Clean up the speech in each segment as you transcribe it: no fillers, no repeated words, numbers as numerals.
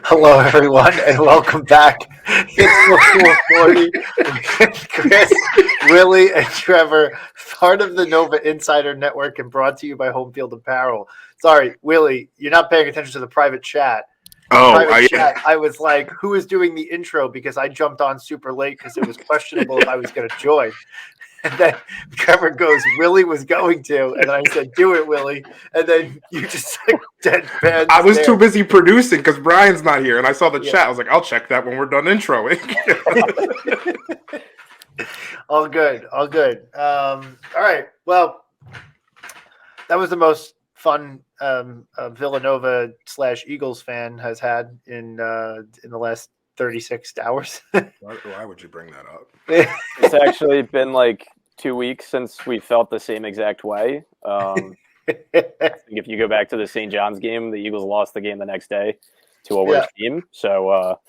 Hello, everyone, and welcome back. It's 440 with Chris, Willie, and Trevor, part of the Nova Insider Network and brought to you by Homefield Apparel. Sorry, Willie, you're not paying attention to the private chat. I was like, who is doing the intro? Because I jumped on super late because it was questionable if I was going to join. And then Trevor goes, Willie was going to. And then I said, do it, Willie. And then you just like deadpan. I was too busy producing because Brian's not here. And I saw the chat. I was like, I'll check that when we're done introing. All good. All good. All right. Well, that was the most fun Villanova / Eagles fan has had in the last 36 hours. Why would you bring that up? It's actually been like 2 weeks since we felt the same exact way. I think if you go back to the St. John's game, the Eagles lost the game the next day to a worse team. So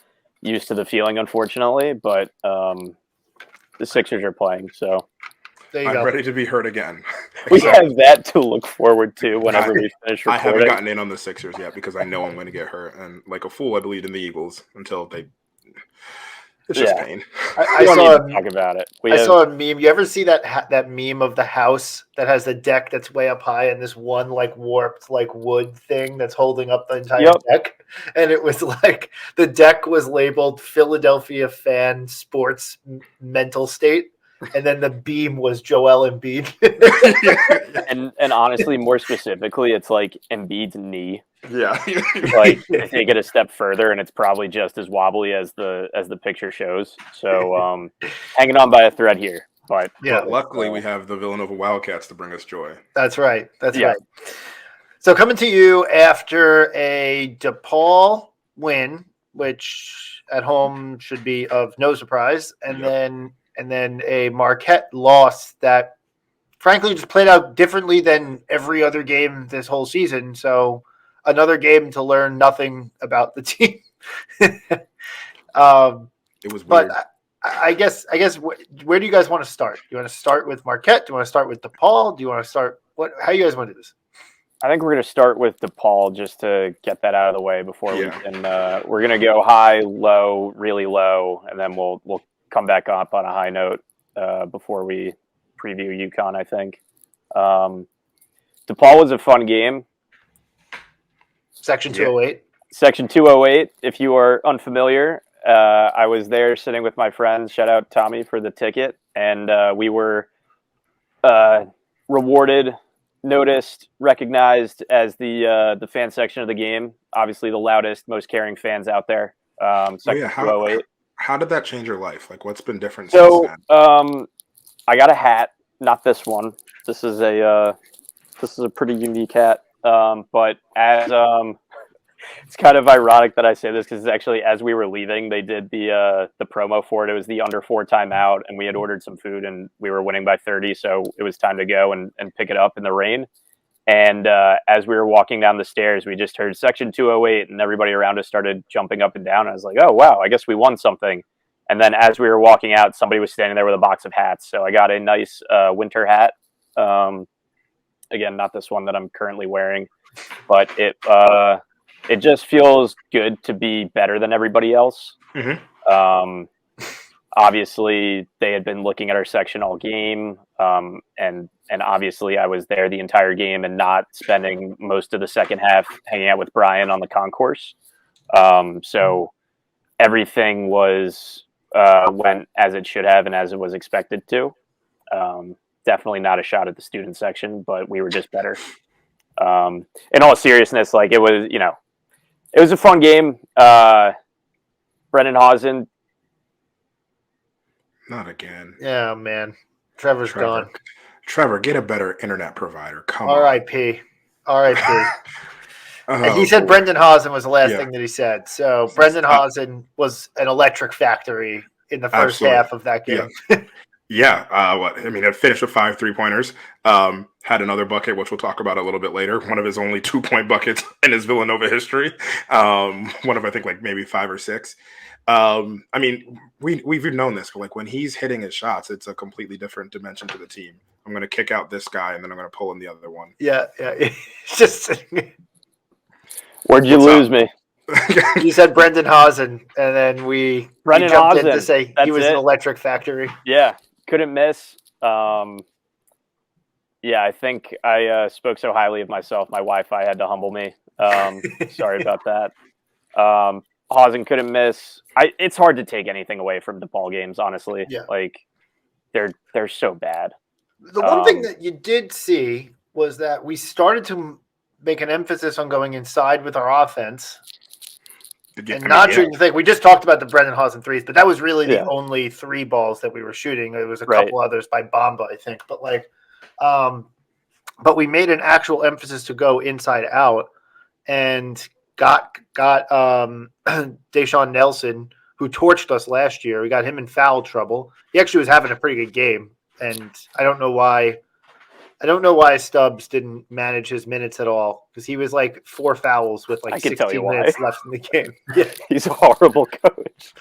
used to the feeling, unfortunately, but the Sixers are playing. So I'm ready to be hurt again. We have that to look forward to whenever we finish recording. I haven't gotten in on the Sixers yet because I know I'm going to get hurt. And like a fool, I believed in the Eagles until they... It's just pain. I don't talk about it. I saw a meme. You ever see that meme of the house that has the deck that's way up high and this one like warped like wood thing that's holding up the entire deck? And it was like the deck was labeled Philadelphia fan sports mental state. And then the beam was Joel Embiid. and honestly, more specifically, it's like Embiid's knee. Yeah. Like take it a step further and it's probably just as wobbly as the picture shows. So hanging on by a thread here. But luckily we have the Villanova Wildcats to bring us joy. That's right. That's right. So coming to you after a DePaul win, which at home should be of no surprise, and then a Marquette loss that frankly just played out differently than every other game this whole season. So another game to learn nothing about the team. It was weird. But I guess where do you guys want to start? Do you want to start with Marquette? Do you want to start with DePaul? Do you want to start how you guys want to do this? I think we're going to start with DePaul just to get that out of the way before we can. We're going to go high, low, really low, and then we'll come back up on a high note before we preview UConn, I think. DePaul was a fun game. Section 208. Section 208, if you are unfamiliar. I was there sitting with my friends. Shout out Tommy for the ticket. And we were rewarded, noticed, recognized as the fan section of the game. Obviously the loudest, most caring fans out there. Section 208. How did that change your life? Like, what's been different since then? I got a hat, not this one. This is a pretty unique hat. But as it's kind of ironic that I say this because actually, as we were leaving, they did the promo for it. It was the under 4 timeout, and we had ordered some food, and we were winning by 30, so it was time to go and pick it up in the rain. And as we were walking down the stairs, we just heard Section 208, and everybody around us started jumping up and down. And I was like, oh, wow, I guess we won something. And then as we were walking out, somebody was standing there with a box of hats. So I got a nice winter hat. Again, not this one that I'm currently wearing, but it just feels good to be better than everybody else. Mm-hmm. Obviously, they had been looking at our section all game, and obviously I was there the entire game and not spending most of the second half hanging out with Brian on the concourse. So everything went as it should have and as it was expected to. Definitely not a shot at the student section, but we were just better. In all seriousness, like it was a fun game. Brendan Hausen. Not again. Yeah, man. Trevor's gone. Trevor, get a better internet provider. Come on. R.I.P. And he said Brendan Hausen was the last thing that he said. So Brendan Hausen was an electric factory in the first half of that game. Yeah. Yeah, it finished with 5 3-pointers. Had another bucket, which we'll talk about a little bit later. One of his only 2-point buckets in his Villanova history. One of, I think, like maybe 5 or 6. We've known this, but like when he's hitting his shots, it's a completely different dimension to the team. I'm going to kick out this guy, and then I'm going to pull in the other one. Yeah. It's just Where'd you What's lose up? me? you said Brendan Hausen, and then we Brendan jumped in to Hausen, say he was that's an it. electric factory. Yeah, couldn't miss. Yeah, I think I spoke so highly of myself, my Wi-Fi had to humble me. Sorry about that. Hausen couldn't miss. It's hard to take anything away from DePaul games, honestly. Yeah. Like they're so bad. The one thing that you did see was that we started to make an emphasis on going inside with our offense and not shooting the thing. We just talked about the Brendan Hausen threes, but that was really the only 3 balls that we were shooting. There was a couple others by Bamba, I think, but but we made an actual emphasis to go inside out and got Deshaun Nelson, who torched us last year. We got him in foul trouble. He actually was having a pretty good game, and I don't know why Stubbs didn't manage his minutes at all, because he was like 4 fouls with like 16 minutes left in the game. Yeah. He's a horrible coach.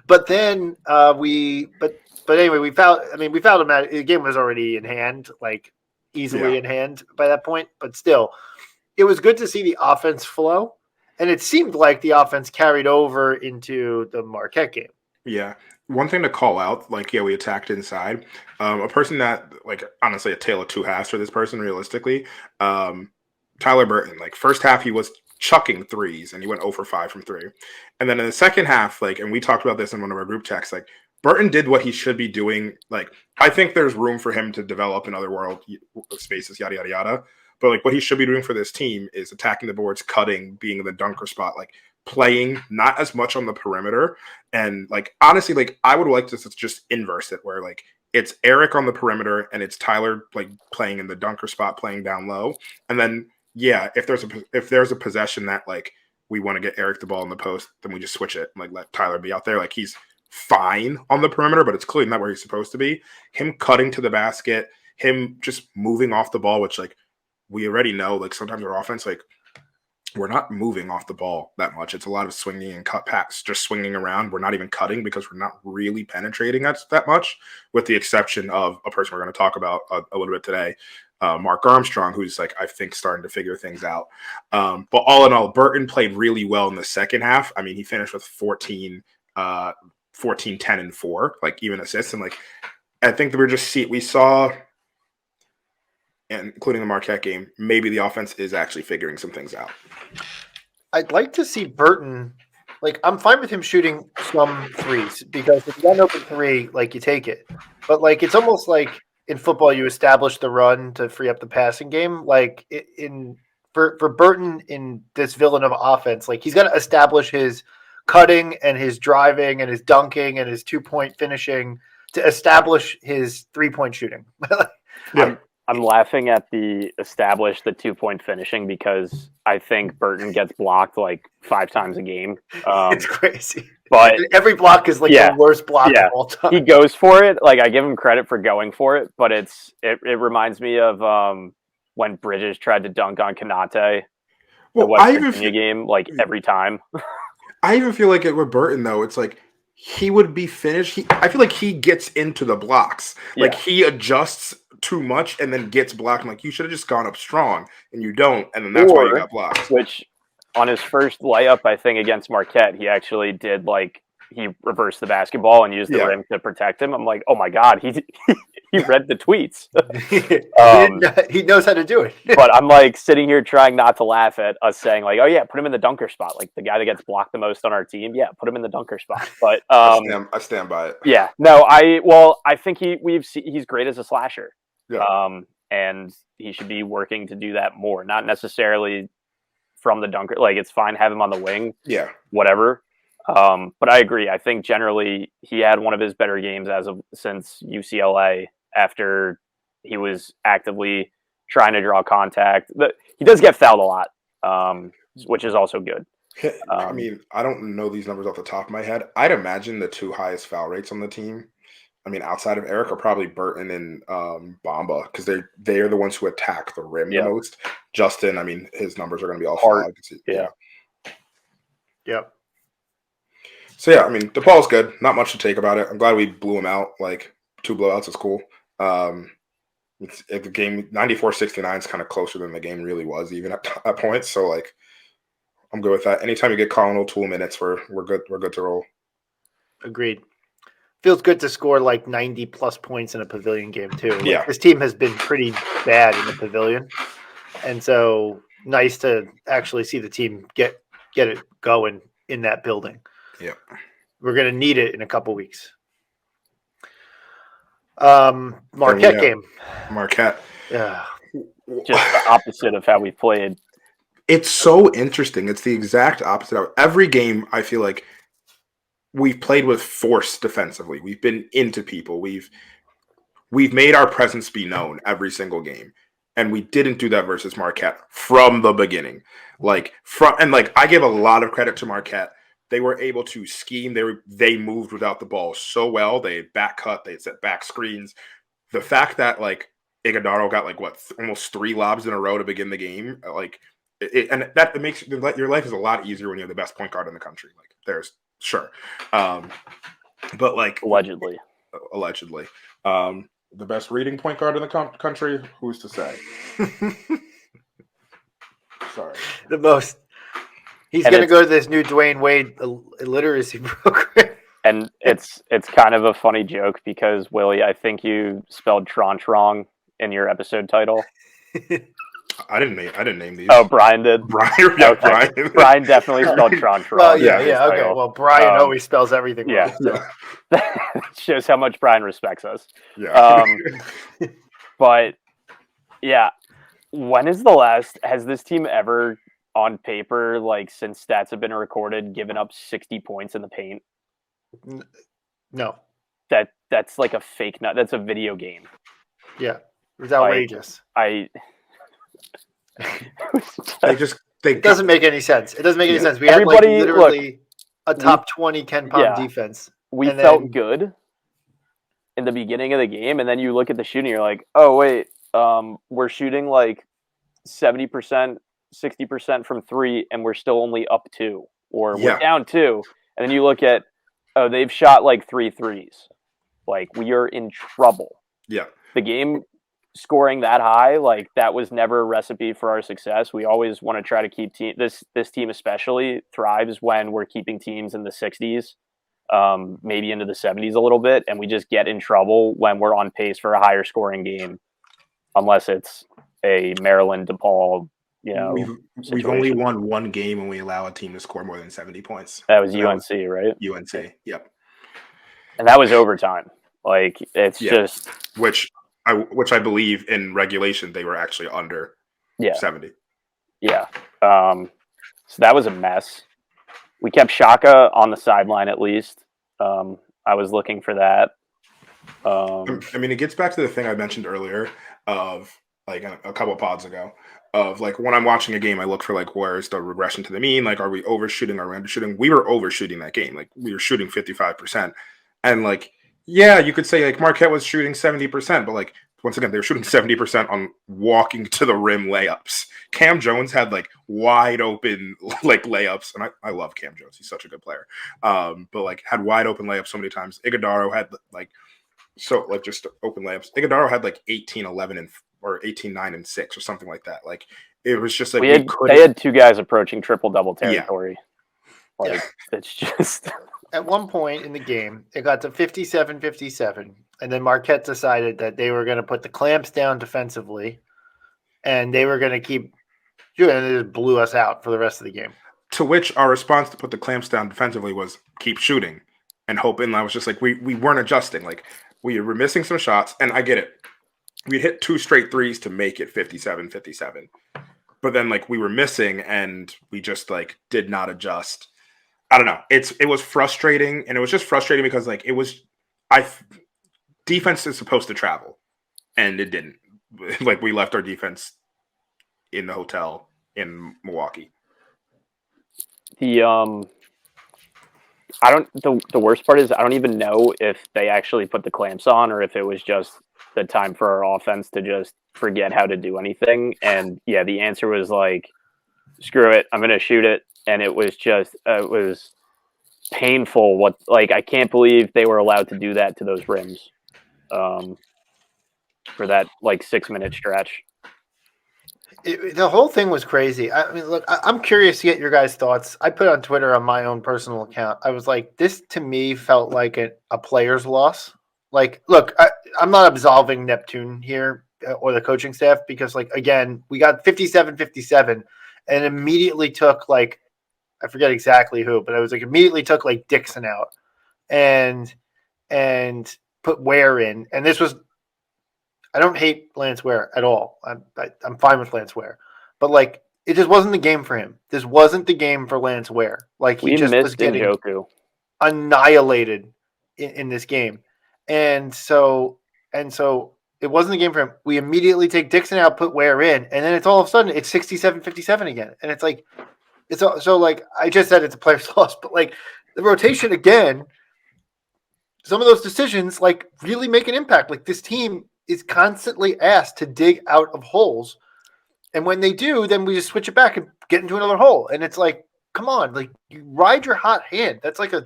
But then but anyway, we found him at the game was already in hand, like easily in hand by that point. But still, it was good to see the offense flow, and it seemed like the offense carried over into the Marquette game. Yeah. One thing to call out, we attacked inside. A person that, honestly, a tale of two halves for this person, realistically. Tyler Burton, first half, he was chucking threes, and he went 0 for 5 from 3. And then in the second half, and we talked about this in one of our group texts, Burton did what he should be doing. I think there's room for him to develop in other world spaces, yada, yada, yada. But, what he should be doing for this team is attacking the boards, cutting, being in the dunker spot, playing not as much on the perimeter. And honestly, I would like to just inverse it, where it's Eric on the perimeter and it's Tyler playing in the dunker spot, playing down low. And then if there's a possession that we want to get Eric the ball in the post, then we just switch it and let Tyler be out there. He's fine on the perimeter, but it's clearly not where he's supposed to be. Him cutting to the basket, him just moving off the ball, which we already know, sometimes our offense, we're not moving off the ball that much. It's a lot of swinging and cut packs, just swinging around. We're not even cutting because we're not really penetrating that much, with the exception of a person we're going to talk about a little bit today, Mark Armstrong, who's I think starting to figure things out. But all in all, Burton played really well in the second half. I mean, he finished with 14, 10, and 4, even assists. And I think that we saw, and including the Marquette game, maybe the offense is actually figuring some things out. I'd like to see Burton. I'm fine with him shooting some threes, because if you got an open 3, you take it. But it's almost like in football, you establish the run to free up the passing game. For Burton in this Villanova offense, he's got to establish his cutting and his driving and his dunking and his 2-point finishing to establish his 3-point shooting. Yeah. I'm laughing at the 2-point finishing, because I think Burton gets blocked 5 times a game. It's crazy. But every block is the worst block of all time. He goes for it. I give him credit for going for it, but it reminds me of when Bridges tried to dunk on Konate. The West Virginia game, every time. I even feel it with Burton, though. It's he would be finished. I feel he gets into the blocks. He adjusts too much and then gets blocked. I'm you should have just gone up strong, and you don't, and then that's why you got blocked. Which, on his first layup, I think against Marquette, he actually did he reversed the basketball and used the rim to protect him. I'm oh my god, he read the tweets. He knows how to do it. But I'm sitting here trying not to laugh at us saying oh yeah, put him in the dunker spot, the guy that gets blocked the most on our team. Yeah, put him in the dunker spot. But I stand by it. Yeah, no, I think he's great as a slasher. Yeah. And he should be working to do that more, not necessarily from the dunker. It's fine, have him on the wing. Yeah. Whatever. But I agree. I think generally he had one of his better games since UCLA, after he was actively trying to draw contact. But he does get fouled a lot, which is also good. I mean, I don't know these numbers off the top of my head. I'd imagine the two highest foul rates on the team, I mean, outside of Eric, are probably Burton and Bamba, because they are the ones who attack the rim the most. Justin, I mean, his numbers are going to be all flawed. Yeah. Yep. So yeah, I mean, DePaul's good. Not much to take about it. I'm glad we blew him out. Like 2 blowouts is cool. The game 94-69 is kind of closer than the game really was, even at points. So like, I'm good with that. Anytime you get Colin O'Toole minutes, we're good. We're good to roll. Agreed. Feels good to score like 90 plus points in a pavilion game too. Like, Yeah. this team has been pretty bad in the pavilion, and so nice to actually see the team get it going in that building. Yeah, we're gonna need it in a couple weeks. Marquette game. Marquette. Yeah. Just the opposite of how we played. It's so interesting. It's the exact opposite of every game. I feel like we've played with force defensively. We've been into people. We've made our presence be known every single game. And we didn't do that versus Marquette from the beginning. I give a lot of credit to Marquette. They were able to scheme. They moved without the ball so well. They back cut. They set back screens. The fact that like Iguodaro got like almost 3 lobs in a row to begin the game, it makes your life is a lot easier when you have the best point guard in the country. Like there's sure, but like allegedly, the best reading point guard in the country. Who's to say? Sorry, the most. He's going to go to this new Dwayne Wade literacy program. And it's kind of a funny joke because, Willie, I think you spelled tranche wrong in your episode title. I didn't name these. Oh, Brian did? Brian definitely spelled tranche wrong. Well, yeah, okay. Well, Brian always spells everything wrong. Yeah. That shows how much Brian respects us. Yeah. But, yeah, has this team ever on paper, like since stats have been recorded, given up 60 points in the paint? No. That's like a fake nut. That's a video game. Yeah. It was outrageous. It doesn't make any sense. It doesn't make any sense. We Everybody, had literally a top 20 Ken Pom defense. We felt good in the beginning of the game, and then you look at the shooting, you're like, oh wait, we're shooting like 70%, 60% from 3, and we're still only up 2, or we're down 2. And then you look at, oh, they've shot like 3 threes. Like, we are in trouble. Yeah. The game scoring that high, like, that was never a recipe for our success. We always want to try to keep this team especially thrives when we're keeping teams in the 60s, maybe into the 70s a little bit, and we just get in trouble when we're on pace for a higher scoring game, unless it's a Maryland DePaul. We've only won 1 game when we allow a team to score more than 70 points. That was UNC, right? UNC, yep. And that was overtime. Like, it's just which I believe in regulation they were actually under 70. Yeah. So that was a mess. We kept Shaka on the sideline at least. I was looking for that. I mean, it gets back to the thing I mentioned earlier of like a couple of pods ago of like when I'm watching a game, I look for like where's the regression to the mean? Like, are we overshooting? Are we undershooting? We were overshooting that game. Like we were shooting 55%. And like, yeah, you could say like Marquette was shooting 70%, but like once again, they were shooting 70% on walking to the rim layups. Cam Jones had like wide open like layups, and I love Cam Jones. He's such a good player. But like had wide open layups so many times. Iguodaro had like just open layups. Iguodaro had like 18-11 or 18-9 and 6 or something like that. Like it was just like they had 2 guys approaching triple-double territory. Yeah. Like it's just at one point in the game, it got to 57-57, and then Marquette decided that they were going to put the clamps down defensively, and they were going to keep doing it, and they just blew us out for the rest of the game. To which our response to put the clamps down defensively was keep shooting and hope. And I was just like, we weren't adjusting. Like we were missing some shots, and I get it. We hit 2 straight threes to make it 57-57. But then like we were missing, and we just like did not adjust. I don't know. It was frustrating, and it was just frustrating because like defense is supposed to travel, and it didn't. Like we left our defense in the hotel in Milwaukee. The I don't. The worst part is I don't even know if they actually put the clamps on or if it was just the time for our offense to just forget how to do anything. And yeah, the answer was like, screw it, I'm gonna shoot it. And it was just it was painful. What like I can't believe they were allowed to do that to those rims, for that like 6 minute stretch. The whole thing was crazy. I mean, look, I'm curious to get your guys' thoughts. I put on Twitter on my own personal account. I was like, this to me felt like a player's loss. Like, look, I'm not absolving Neptune here or the coaching staff because, like, again, we got 57-57 and immediately took, like, I forget exactly who, but I was like, immediately took, like, Dixon out and put Ware in. And this was, I don't hate Lance Ware at all. I'm fine with Lance Ware, but like it just wasn't the game for him. This wasn't the game for Lance Ware. Like he We just was missed getting Njoku. annihilated in this game, and so it wasn't the game for him. We immediately take Dixon out, put Ware in, and then it's all of a sudden it's 67-57 again, and it's like so like I just said it's a player's loss, but like the rotation again. Some of those decisions like really make an impact. Like this team is constantly asked to dig out of holes. And when they do, then we just switch it back and get into another hole. And it's like, come on, like you ride your hot hand. That's like a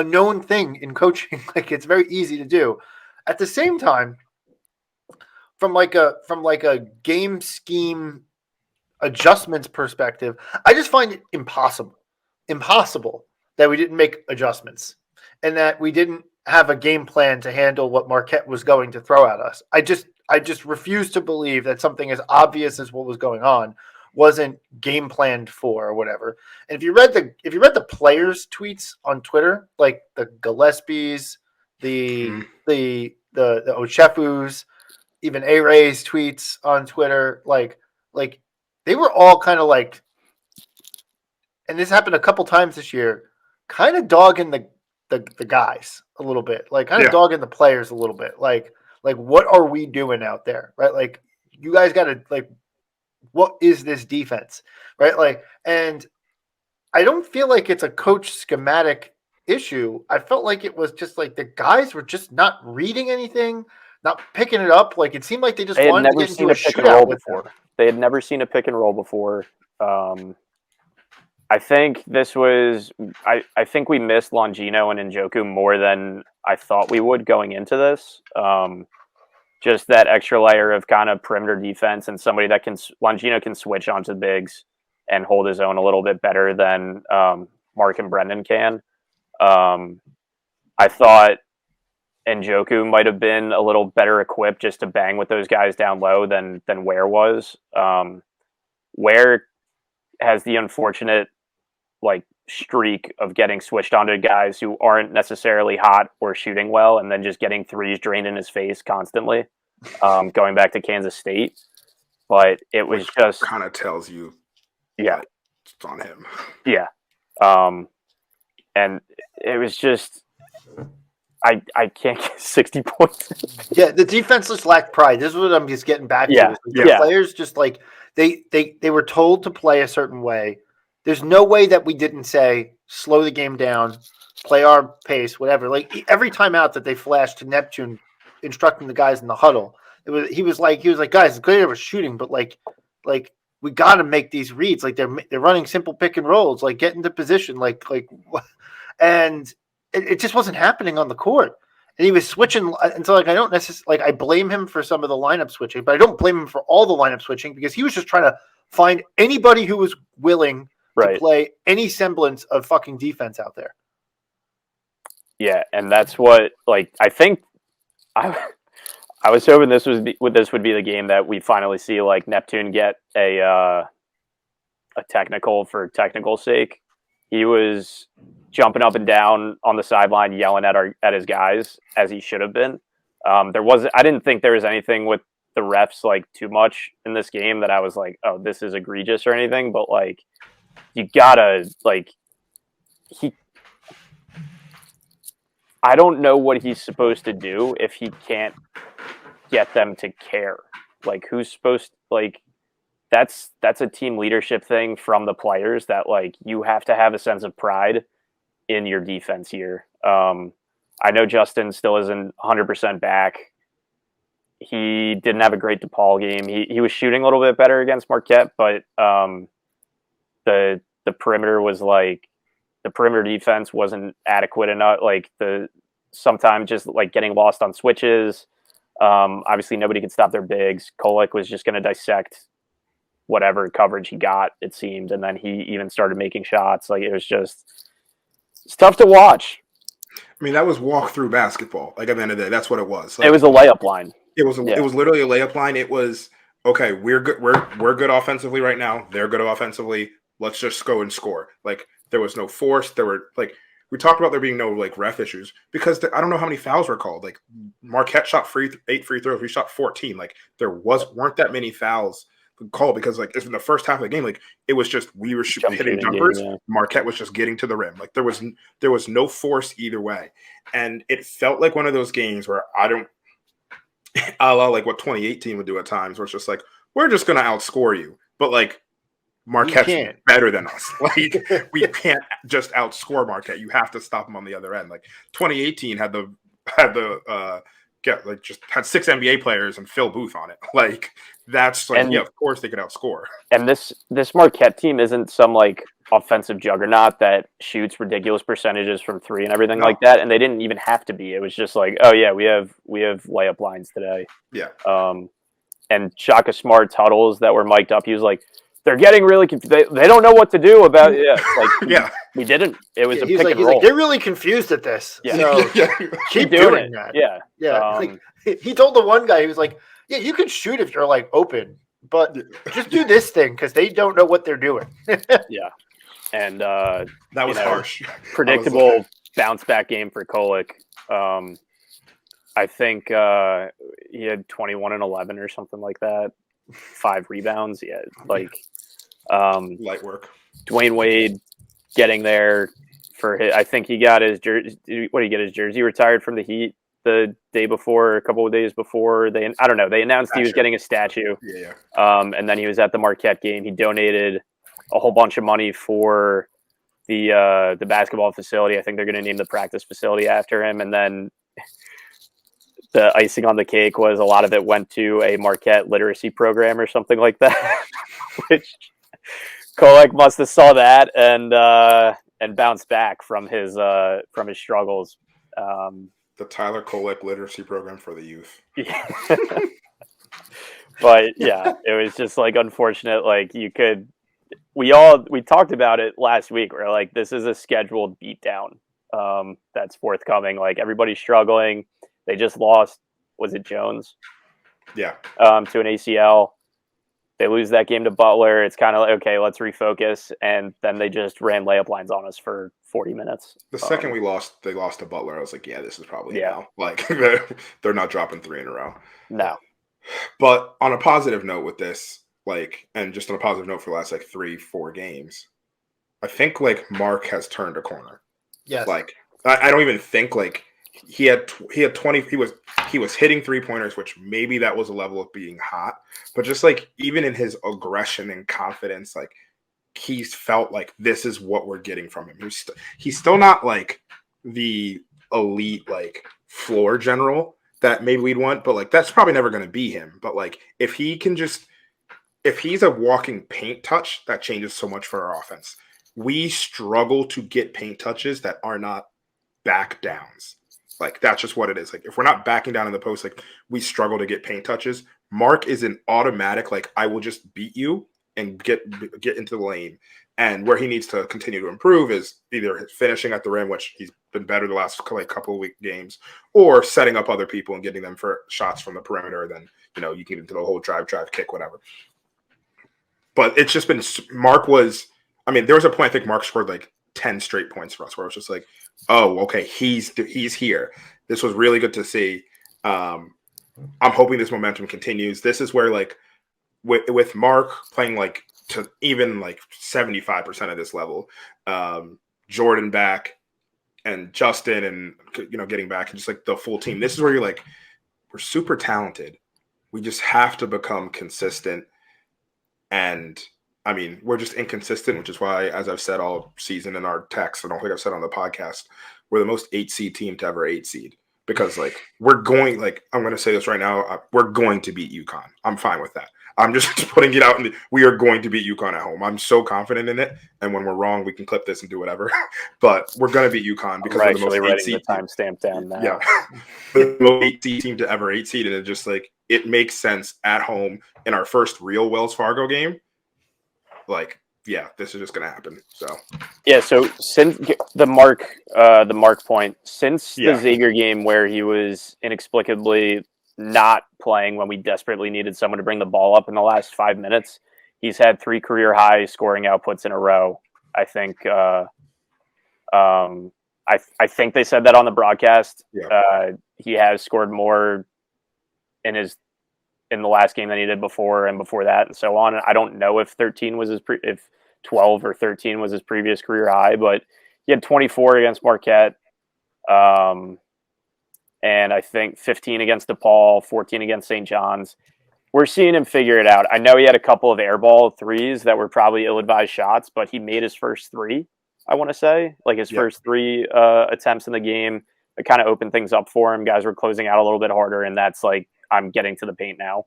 known thing in coaching. Like it's very easy to do. At the same time, from like a game scheme adjustments perspective, I just find it impossible that we didn't make adjustments and that we didn't have a game plan to handle what Marquette was going to throw at us. I just refuse to believe that something as obvious as what was going on wasn't game planned for or whatever. And if you read the players' tweets on Twitter, like the Gillespies, the Ochefus, even A Ray's tweets on Twitter, like they were all kind of like, and this happened a couple times this year, kind of dogging the guys a little bit, like kind of dogging the players a little bit, like what are we doing out there, right? Like you guys got to like, what is this defense, right? Like, and I don't feel like it's a coach schematic issue. I felt like it was just like the guys were just not reading anything, not picking it up. Like it seemed like they just wanted to get into a shootout with them. They had never seen a pick and roll before. I think this was. I think we missed Longino and Njoku more than I thought we would going into this. Just that extra layer of kind of perimeter defense and somebody that Longino can switch onto the bigs and hold his own a little bit better than Mark and Brendan can. I thought Njoku might have been a little better equipped just to bang with those guys down low than Ware was. Ware has the unfortunate like streak of getting switched onto guys who aren't necessarily hot or shooting well and then just getting threes drained in his face constantly, going back to Kansas State. But it was just kind of tells you it's on him. Yeah. And it was just I can't get 60 points. Yeah, the defense just lacked pride. This is what I'm just getting back to. The players just like they were told to play a certain way. There's no way that we didn't say slow the game down, play our pace, whatever. Like every time out that they flashed to Neptune, instructing the guys in the huddle, he was like, guys, it's great we're shooting, but like we got to make these reads. Like they're running simple pick and rolls, like get into position, and it just wasn't happening on the court. And he was switching, and so like I don't necessarily I blame him for some of the lineup switching, but I don't blame him for all the lineup switching because he was just trying to find anybody who was willing to play any semblance of fucking defense out there. Yeah, and that's what I think I was hoping this would be the game that we finally see like Neptune get a technical for technical's sake. He was jumping up and down on the sideline, yelling at his guys as he should have been. I didn't think there was anything with the refs like too much in this game that I was like, oh, this is egregious or anything. But like, you gotta like I don't know what he's supposed to do if he can't get them to care. Like, who's supposed that's a team leadership thing from the players that like you have to have a sense of pride in your defense here. I know Justin still isn't 100% back. He didn't have a great DePaul game. He was shooting a little bit better against Marquette, but the perimeter was like the perimeter defense wasn't adequate enough. Like sometimes just like getting lost on switches. Obviously, nobody could stop their bigs. Kolek was just going to dissect whatever coverage he got, it seemed, and then he even started making shots. Like it's tough to watch. I mean, that was walk-through basketball. Like at the end of the day, that's what it was. Like, it was a layup line. It was literally a layup line. It was okay. We're good. We're good offensively right now. They're good offensively. Let's just go and score. Like there was no force. There were like we talked about there being no like ref issues because I don't know how many fouls were called. Like Marquette shot 8 free throws. We shot 14. Like there weren't that many fouls called because like in the first half of the game, like it was just we were hitting jumpers. Yeah. Marquette was just getting to the rim. Like there was no force either way, and it felt like one of those games where I don't. A la like what 2018 would do at times, where it's just like we're just going to outscore you, but like Marquette's better than us. Like we can't just outscore Marquette. You have to stop them on the other end. Like 2018 had 6 NBA players and Phil Booth on it. Like that's like of course they could outscore. And this Marquette team isn't some like offensive juggernaut that shoots ridiculous percentages from three and everything like that. And they didn't even have to be. It was just like, oh yeah, we have layup lines today. Yeah. And Shaka Smart's huddles that were mic'd up, he was like, they're getting really confused. They don't know what to do about it. Yeah. Like we didn't. It was a pick and roll. Like, they're really confused at this. Yeah. So keep doing that. Yeah. Yeah. He told the one guy, he was like, yeah, you can shoot if you're like open, but just do this thing because they don't know what they're doing. Yeah. And that was harsh. Predictable bounce back game for Kolek. I think he had 21 and 11 or something like that. 5 rebounds. Yeah. Like light work. Dwayne Wade getting there for I think he got his jersey. What did he get his jersey retired from the Heat the day before, a couple of days before they announced he was getting a statue. Yeah. And then he was at the Marquette game. He donated a whole bunch of money for the basketball facility. I think they're going to name the practice facility after him. And then the icing on the cake was a lot of it went to a Marquette literacy program or something like that, which Kolek must have saw that and bounced back from his struggles. The Tyler Kolek literacy program for the youth. Yeah. But yeah, it was just like unfortunate. Like we talked about it last week. We're like, this is a scheduled beatdown that's forthcoming. Like everybody's struggling. They just lost. Was it Jones? Yeah. To an ACL. They lose that game to Butler. It's kind of like, okay, let's refocus. And then they just ran layup lines on us for 40 minutes. The second they lost to Butler, I was like, yeah, this is probably now. Like they're not dropping 3 in a row. No. But on a positive note with this, like, and just on a positive note for the last like 3-4 games, I think like Mark has turned a corner. Yes. Like I don't even think like he had 20. He was hitting 3-pointers, which maybe that was a level of being hot, but just like even in his aggression and confidence, like he's felt like this is what we're getting from him. He's still not like the elite like floor general that maybe we'd want, but like that's probably never going to be him. But like if he's a walking paint touch, that changes so much for our offense. We struggle to get paint touches that are not back downs. Like that's just what it is. Like if we're not backing down in the post, like we struggle to get paint touches. Mark is an automatic, like I will just beat you and get into the lane. And where he needs to continue to improve is either finishing at the rim, which he's been better the last couple of week games, or setting up other people and getting them for shots from the perimeter. Then, you get into the whole drive, kick, whatever. But it's just been there was a point I think Mark scored like 10 straight points for us where it was just like, oh, okay, he's here. This was really good to see. I'm hoping this momentum continues. This is where like with Mark playing like to even like 75% of this level, Jordan back and Justin and getting back and just like the full team. This is where you're like, we're super talented. We just have to become consistent. And I mean, we're just inconsistent, which is why, as I've said all season in our text, I don't think I've said on the podcast, we're the most 8 seed team to ever 8 seed. Because like I'm going to say this right now, we're going to beat UConn. I'm fine with that. I'm just putting it out. We are going to beat UConn at home. I'm so confident in it. And when we're wrong, we can clip this and do whatever. But we're going to beat UConn because we're the most 8 seed. Timestamp down now. Yeah, the most 8 seed team to ever 8 seed, and it just like it makes sense at home in our first real Wells Fargo game. Like, yeah, this is just going to happen. So yeah. So since the Mark point, since the Xavier game where he was inexplicably not playing when we desperately needed someone to bring the ball up in the last 5 minutes, he's had 3 career high scoring outputs in a row. I think. I think they said that on the broadcast. Yeah. He has scored more in the last game than he did before and before that and so on. I don't know if 12 or 13 was his previous career high, but he had 24 against Marquette. And I think 15 against DePaul, 14 against St. John's. We're seeing him figure it out. I know he had a couple of airball threes that were probably ill-advised shots, but he made his first 3, I want to say. Like his first 3 attempts in the game. It kind of opened things up for him. Guys were closing out a little bit harder, and that's like, I'm getting to the paint now.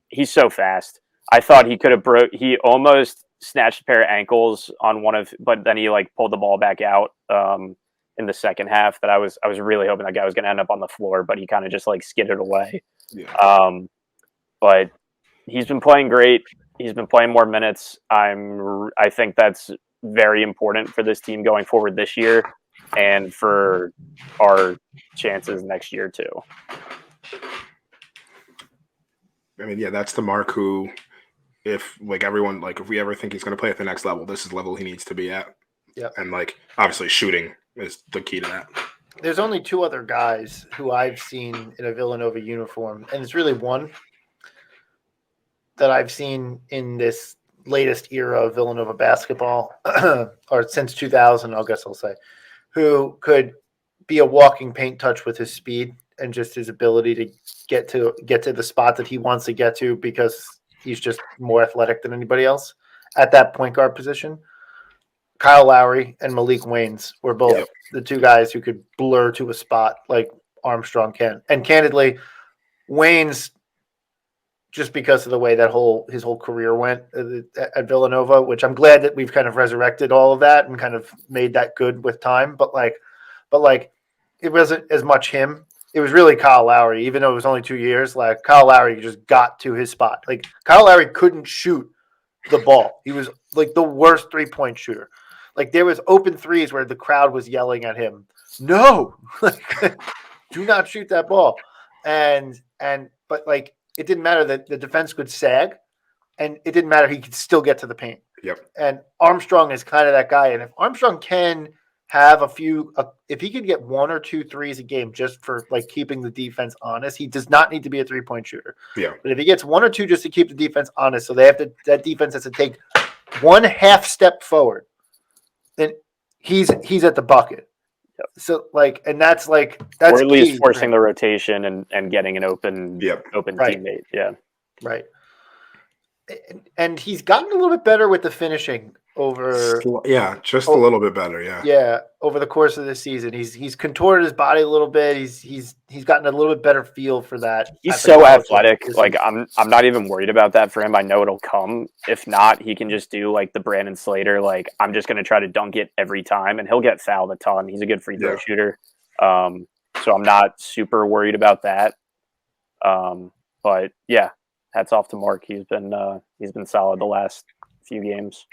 He's so fast. I thought he could have he almost snatched a pair of ankles on but then he like pulled the ball back out in the second half. That I was really hoping that guy was going to end up on the floor, but he kind of just like skidded away. Yeah. But he's been playing great. He's been playing more minutes. I think that's very important for this team going forward this year and for our chances next year too. I mean, yeah, that's the Mark who, if we ever think he's going to play at the next level, this is the level he needs to be at. Yeah. And like, obviously shooting is the key to that. There's only 2 other guys who I've seen in a Villanova uniform, and it's really one that I've seen in this latest era of Villanova basketball, or since 2000, I guess I'll say, who could be a walking paint touch with his speed and just his ability to get to the spot that he wants to get to because he's just more athletic than anybody else at that point guard position. Kyle Lowry and Malik Waynes were both the 2 guys who could blur to a spot like Armstrong can. And candidly, Waynes, just because of the way that his whole career went at Villanova, which I'm glad that we've kind of resurrected all of that and kind of made that good with time. But it wasn't as much him. It was really Kyle Lowry, even though it was only 2 years. Like Kyle Lowry just got to his spot. Like Kyle Lowry couldn't shoot the ball. He was like the worst 3-point shooter. Like there was open threes where the crowd was yelling at him, "No, do not shoot that ball." But like it didn't matter that the defense could sag, and it didn't matter. He could still get to the paint. Yep. And Armstrong is kind of that guy. And if Armstrong can have if he could get 1 or 2 threes a game just for like keeping the defense honest, he does not need to be a 3-point shooter. Yeah. But if he gets 1 or 2 just to keep the defense honest, so that defense has to take 1 half step forward, then he's at the bucket. Yep. So that's or at least forcing the rotation and getting an open teammate. Yeah. Right. And he's gotten a little bit better with the finishing over. Just a little bit better. Yeah. Yeah. Over the course of this season, he's contorted his body a little bit. He's gotten a little bit better feel for that. He's so athletic. Like I'm not even worried about that for him. I know it'll come. If not, he can just do like the Brandon Slater. Like I'm just going to try to dunk it every time, and he'll get fouled a ton. He's a good free throw shooter. So I'm not super worried about that. But yeah, hats off to Mark. He's been solid the last few games.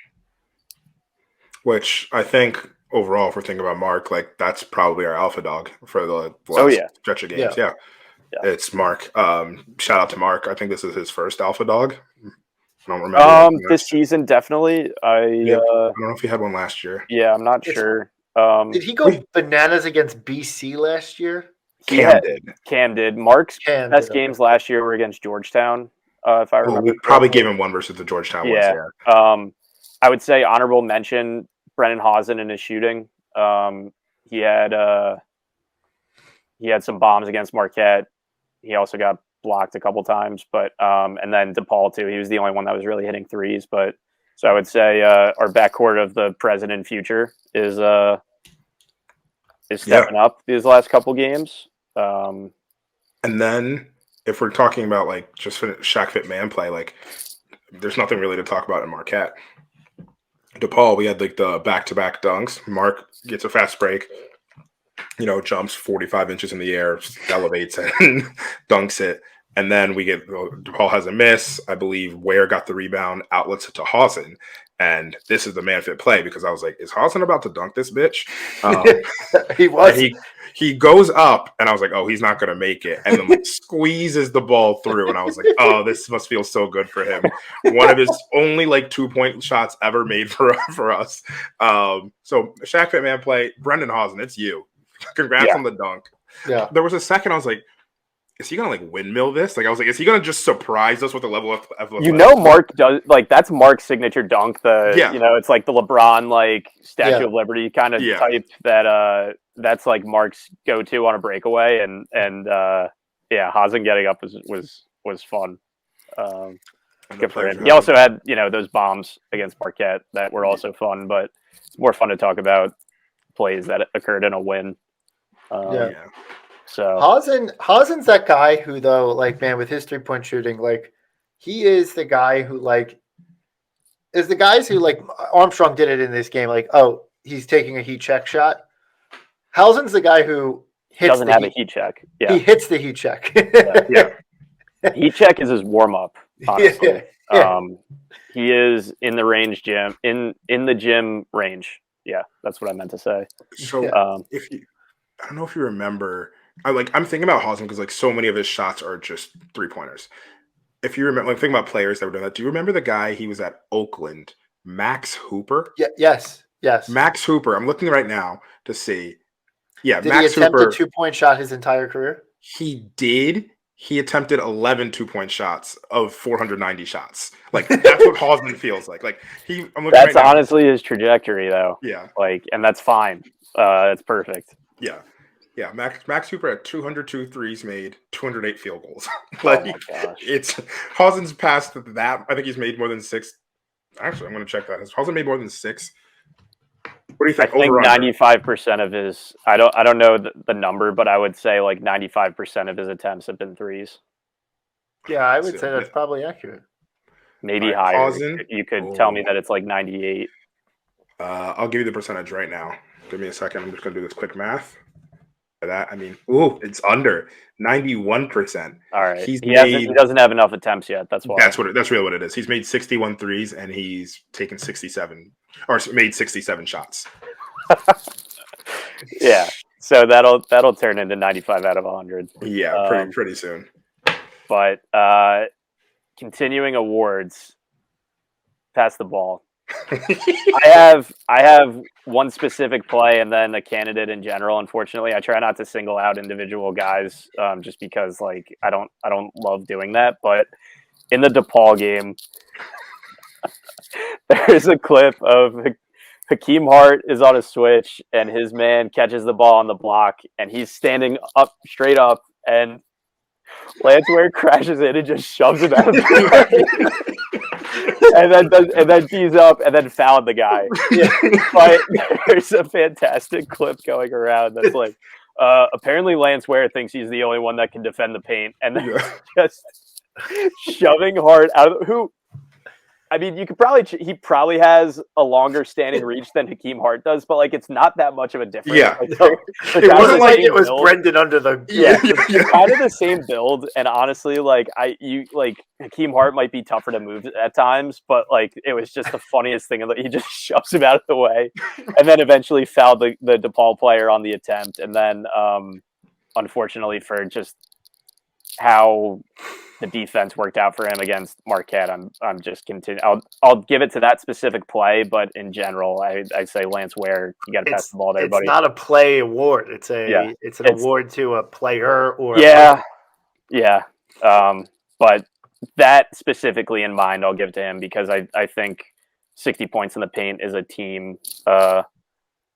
Which I think overall, if we're thinking about Mark, like that's probably our alpha dog for the last stretch of games. Yeah. It's Mark. Shout out to Mark. I think this is his first alpha dog. I don't remember. This season, definitely. I don't know if he had one last year. Yeah, I'm not sure. Did he go bananas against BC last year? Cam did. Mark's best games last year were against Georgetown, if I remember. We probably gave him one versus the Georgetown ones. Yeah. I would say honorable mention Brennan Hausen in his shooting. He had some bombs against Marquette. He also got blocked a couple times, but and then DePaul too. He was the only one that was really hitting threes. But so I would say our backcourt of the present and future is stepping up these last couple games. And then if we're talking about like just Shaq Fit man play, like there's nothing really to talk about in Marquette. DePaul, we had like the back-to-back dunks. Mark gets a fast break, jumps 45 inches in the air, elevates it, and dunks it. And then DePaul has a miss. I believe Ware got the rebound, outlets it to Hausen. And this is the man fit play because I was like, is Hausen about to dunk this bitch? He was. He goes up, and I was like, oh, he's not going to make it. And then like, squeezes the ball through. And I was like, oh, this must feel so good for him. One of his only like 2-point shots ever made for us. So Shaq Fit man play, Brendan Hausen, it's you. Congrats on the dunk. Yeah. There was a second I was like, is he gonna like windmill this? Like I was like, is he gonna just surprise us with a level of Mark does like that's Mark's signature dunk. It's like the LeBron like Statue of Liberty kind of type that's like Mark's go-to on a breakaway, and Hausen getting up was fun. Good for him. He also had those bombs against Marquette that were also fun, but it's more fun to talk about plays that occurred in a win. So Hausen's that guy who, though, like, man, with his 3-point shooting, like, he is the guy who, like, is the guys who, like, Armstrong did it in this game, like, oh, he's taking a heat check shot. Hausen's the guy who doesn't have a heat check. Yeah, he hits the heat check. Heat check is his warm up. Honestly, he is in the range gym in the gym range. Yeah, that's what I meant to say. So I don't know if you remember. I'm thinking about Hausen because like so many of his shots are just 3-pointers. If you remember, like thinking about players that were doing that, do you remember the guy he was at Oakland, Max Hooper? Yeah, yes. Max Hooper. I'm looking right now to see. Yeah, did Max he attempt Hooper, a 2-point shot his entire career? He did. He attempted 11 2-point shots of 490 shots. Like that's what Hausen feels like. Like I'm looking. That's right honestly his trajectory, though. Yeah. Like, and that's fine. That's perfect. Yeah. Yeah, Max Hooper had 202 threes made, 208 field goals. Like, oh my gosh. It's Hausen's past that. I think he's made more than 6. Actually, I'm going to check that. Has Hausen made more than 6? What do you think? I think 95% of his. I don't know the number, but I would say like 95% of his attempts have been threes. Yeah, I would say that's probably accurate. Maybe higher. Hausen, you could tell me that it's like 98. I'll give you the percentage right now. Give me a second. I'm just going to do this quick math. That it's under 91%. All right, he doesn't have enough attempts yet. That's why. That's really what it is. He's made 61 threes and he's taken 67 or made 67 shots. Yeah, so that'll turn into 95 out of 100. Yeah, pretty soon. But continuing awards, pass the ball. I have one specific play and then a candidate in general. Unfortunately, I try not to single out individual guys, just because like I don't love doing that. But in the DePaul game, there's a clip of Hakeem Hart is on a switch and his man catches the ball on the block and he's standing up straight up and Lance Ware crashes in and just shoves him out of the way. and then tees up and then fouled the guy. Yeah. But there's a fantastic clip going around that's like, apparently Lance Ware thinks he's the only one that can defend the paint, and then just shoving Hart out of who. I mean, he probably has a longer standing reach than Hakeem Hart does, but like it's not that much of a difference. Yeah, like, it wasn't like it was build. Brendan under the kind of the same build. And honestly, like Hakeem Hart might be tougher to move at times, but like it was just the funniest thing. He just shoves him out of the way, and then eventually fouled the DePaul player on the attempt, and then unfortunately for just how the defense worked out for him against Marquette, I'm just continuing. I'll give it to that specific play, but in general, I say Lance Ware, you got to pass the ball to everybody. It's not a play award. It's an award to a player or But that specifically in mind, I'll give to him because I think 60 points in the paint is a team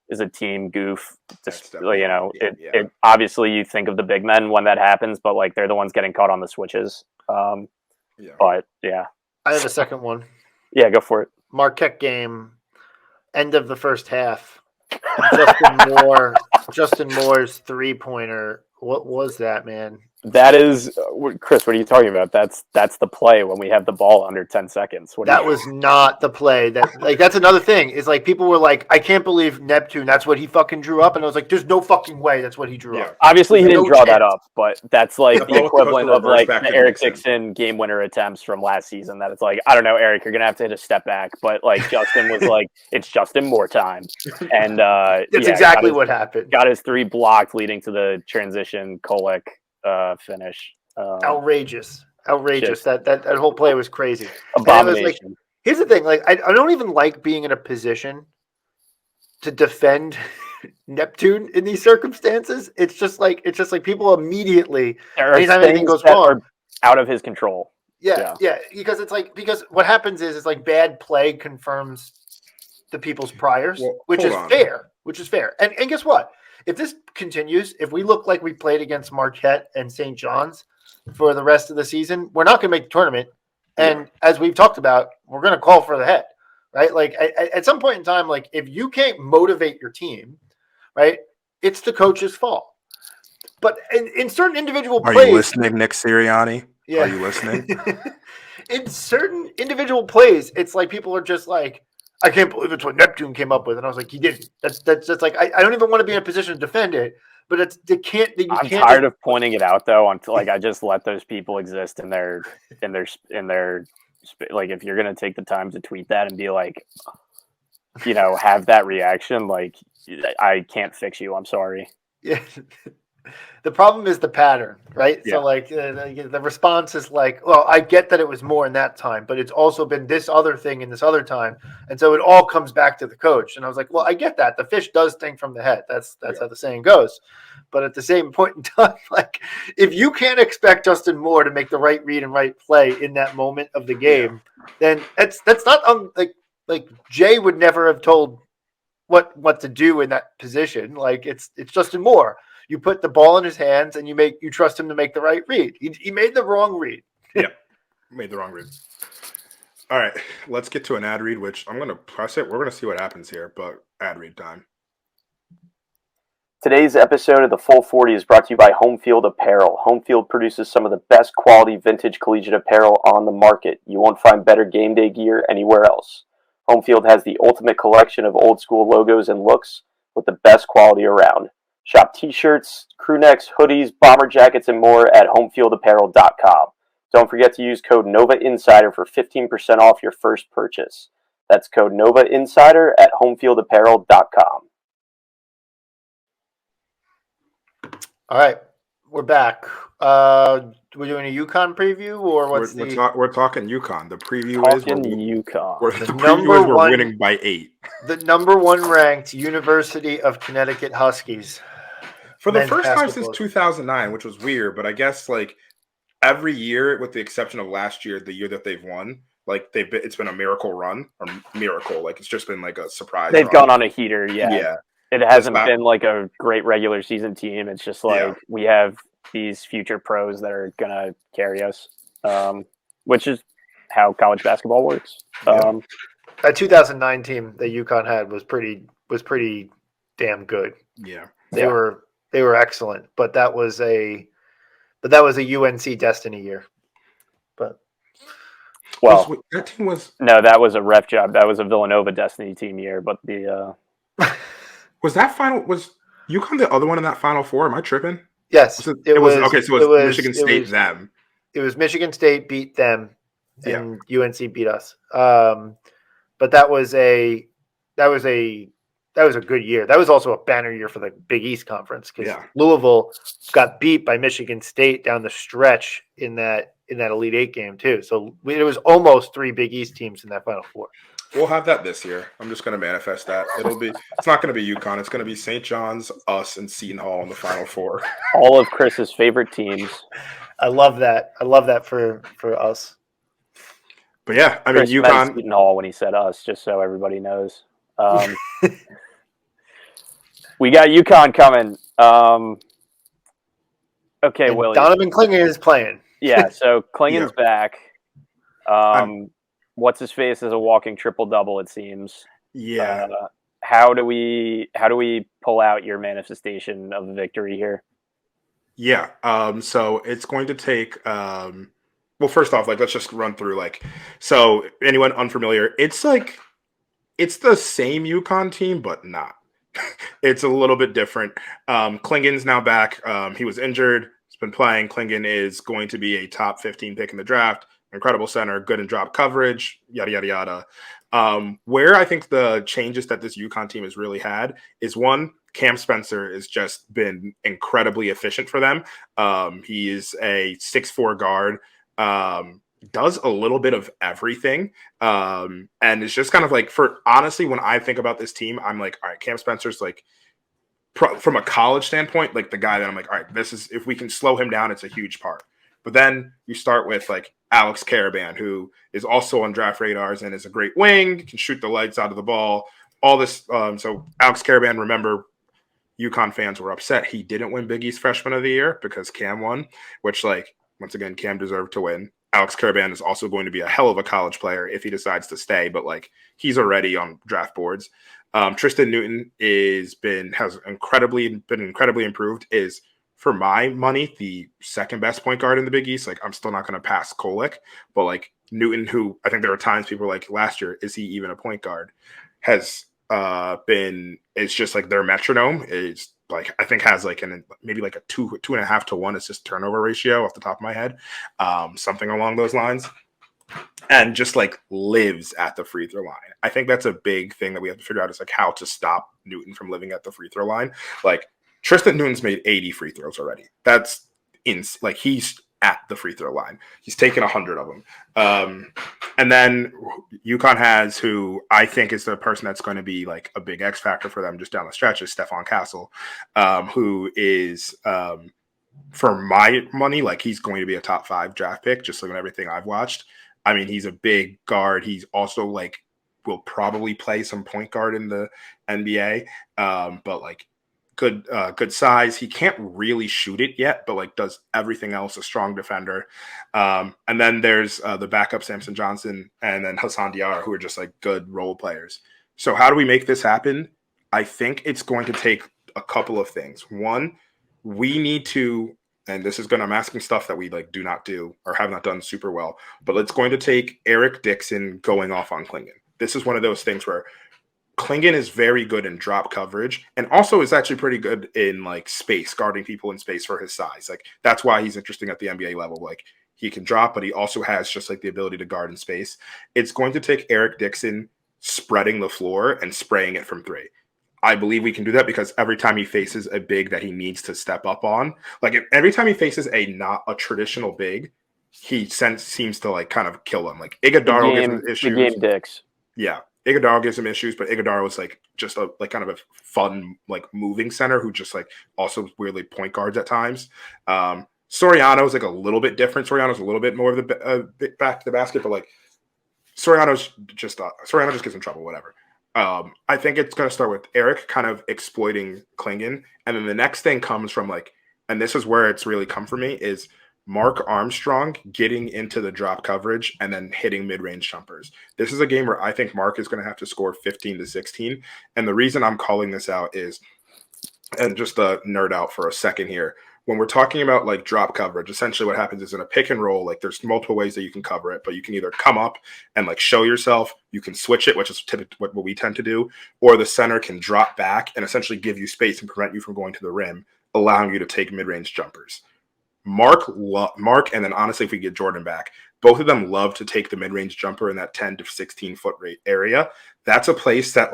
is a team goof. Just, definitely- yeah. it obviously you think of the big men when that happens, but like they're the ones getting caught on the switches. Yeah. But yeah, I have a second one. yeah, go for it. Marquette game, end of the first half. Justin Moore's 3-pointer. What was that, man? That is, Chris. What are you talking about? That's the play when we have the ball under 10 seconds. That was not the play. That's another thing. Is like people were like, I can't believe Neptune. That's what he fucking drew up, and I was like, there's no fucking way. That's what he drew up. Obviously, he There's didn't no draw that chance. up, but that's like The the ball was equivalent supposed to of reverse like back the to Eric Dixon. Dixon game winner attempts from last season. That it's like, I don't know, Eric, you're gonna have to hit a step back, but like Justin was like, it's Justin Moore time, and That's exactly what happened. Got his 3 blocked, leading to the transition Kolek finish. Outrageous. Just That whole play was crazy. Abomination. Like, here's the thing. Like, I don't even like being in a position to defend Neptune in these circumstances. It's just like people immediately, There are anytime anything things goes that wrong, are out of his control. yeah, because what happens is like bad play confirms the people's priors, Well, which is hold on. fair. And guess what? If this continues, if we look like we played against Marquette and St. John's for the rest of the season, we're not going to make the tournament. And as we've talked about, we're going to call for the head, right? Like at some point in time, like if you can't motivate your team, right, it's the coach's fault. But in certain individual Are plays, you listening, Nick Sirianni? yeah. Are you listening? In certain individual plays, it's like people are just like, I can't believe it's what Neptune came up with, and I was like, he didn't. That's like I don't even want to be in a position to defend it, but I'm tired of pointing it out though. Until like I just let those people exist in their like if you're gonna take the time to tweet that and be like, have that reaction, like I can't fix you. I'm sorry. Yeah. The problem is the pattern, right? Yeah. So like the response is like, well, I get that it was more in that time, but it's also been this other thing in this other time, and so it all comes back to the coach. And I was like, well, I get that the fish does stink from the head. That's how the saying goes. But at the same point in time, like if you can't expect Justin Moore to make the right read and right play in that moment of the game, then that's not like Jay would never have told what to do in that position. Like it's Justin Moore. You put the ball in his hands and you trust him to make the right read. He made the wrong read. Made the wrong read. All right, let's get to an ad read, which I'm going to press it. We're going to see what happens here, but ad read time. Today's episode of the Full 40 is brought to you by Homefield Apparel. Homefield produces some of the best quality vintage collegiate apparel on the market. You won't find better game day gear anywhere else. Homefield has the ultimate collection of old school logos and looks with the best quality around. Shop t-shirts, crew necks, hoodies, bomber jackets, and more at homefieldapparel.com. Don't forget to use code NOVAINSIDER for 15% off your first purchase. That's code NOVAINSIDER at homefieldapparel.com. All right, we're back. We're doing a UConn preview, or what's we're talking UConn. The preview Talking is UConn. we're winning by 8. The number 1 ranked University of Connecticut Huskies. For the Men's first time basketball. since 2009, which was weird, but I guess like every year, with the exception of last year, the year that they've won, like it's been a miracle run or miracle. Like it's just been like a surprise. They've run. gone on a heater, yeah. Yeah. It hasn't been like a great regular season team. It's just like we have these future pros that are gonna carry us, which is how college basketball works. That 2009 team that UConn had was pretty damn good. Yeah, they were excellent, but that was a UNC Destiny year. But that team was that was a ref job. That was a Villanova Destiny team year. But the was UConn the other one in that Final Four? Am I tripping? Yes, it was okay. So it was Michigan State. It was Michigan State beat them, and UNC beat us. But that was a good year. That was also a banner year for the Big East Conference because Louisville got beat by Michigan State down the stretch in that Elite Eight game too. So it was almost 3 Big East teams in that Final Four. We'll have that this year. I'm just going to manifest that. It's not going to be UConn. It's going to be St. John's, us, and Seton Hall in the Final Four. All of Chris's favorite teams. I love that. I love that for us. But yeah, I mean, Chris meant Seton Hall when he said us, just so everybody knows. We got UConn coming. Okay, And Willie. Donovan Klingen is playing. Yeah, so Klingen's back. I'm- What's his face is a walking triple double. It seems. Yeah. How do we pull out your manifestation of victory here? Yeah. So it's going to take well, first off, like let's just run through so anyone unfamiliar, it's the same UConn team, but not. It's a little bit different. Klingen's now back. He was injured. He's been playing. Klingen is going to be a top 15 pick in the draft. Incredible center, good in drop coverage, yada, yada, yada. Where I think the changes that this UConn team has really had is one, Cam Spencer has just been incredibly efficient for them. He is a 6'4" guard, does a little bit of everything. And it's just kind of honestly, when I think about this team, I'm like, all right, Cam Spencer's from a college standpoint, the guy that I'm like, all right, this is, if we can slow him down, it's a huge part. But then you start with Alex Caravan, who is also on draft radars and is a great wing, can shoot the lights out of the ball, all this. So Alex Caravan, remember, UConn fans were upset he didn't win Big East Freshman of the Year because Cam won, which once again, Cam deserved to win. Alex Caravan is also going to be a hell of a college player if he decides to stay, but he's already on draft boards. Tristan Newton has been incredibly improved. Is, for my money, the second best point guard in the Big East. I'm still not going to pass Kolek, but Newton, who I think there are times people were last year, is he even a point guard? Has it's just their metronome is I think has maybe a 2.5 to 1 assist turnover ratio off the top of my head, something along those lines, and just lives at the free throw line. I think that's a big thing that we have to figure out is how to stop Newton from living at the free throw line. Tristan Newton's made 80 free throws already. That's he's at the free throw line. He's taken 100 of them. And then UConn has, who I think is the person that's going to be a big X factor for them just down the stretch, is Stephon Castle, who is, for my money, he's going to be a top 5 draft pick, just looking at everything I've watched. I mean, he's a big guard. He's also will probably play some point guard in the NBA, but good size. He can't really shoot it yet, but does everything else. A strong defender. And then there's the backup Samson Johnson and then Hassan Diarra, who are just good role players. So how do we make this happen? I think it's going to take a couple of things. One, we need to, and this is I'm asking stuff that we do not do or have not done super well, but it's going to take Eric Dixon going off on Klingen. This is one of those things where Klingen is very good in drop coverage and also is actually pretty good in space, guarding people in space for his size. That's why he's interesting at the NBA level. He can drop, but he also has just the ability to guard in space. It's going to take Eric Dixon spreading the floor and spraying it from 3. I believe we can do that because every time he faces a big that he needs to step up on, every time he faces not a traditional big, he seems to kind of kill him. Iguodala gives him issues. The game dicks. Yeah. Iguodala gives him issues, but Iguodala was just a kind of a fun moving center who just also weirdly point guards at times. Soriano is a little bit different. Soriano's a little bit more of the back to the basket, but Soriano just gives him trouble. Whatever. I think it's going to start with Eric kind of exploiting Klingen, and then the next thing comes from and this is where it's really come for me, is Mark Armstrong getting into the drop coverage and then hitting mid-range jumpers. This is a game where I think Mark is going to have to score 15 to 16. And the reason I'm calling this out is, and just to nerd out for a second here, when we're talking about drop coverage, essentially what happens is in a pick and roll, there's multiple ways that you can cover it, but you can either come up and show yourself, you can switch it, which is what we tend to do, or the center can drop back and essentially give you space and prevent you from going to the rim, allowing you to take mid-range jumpers. Mark, and then honestly, if we get Jordan back, both of them love to take the mid-range jumper in that 10 to 16 foot rate area. That's a place that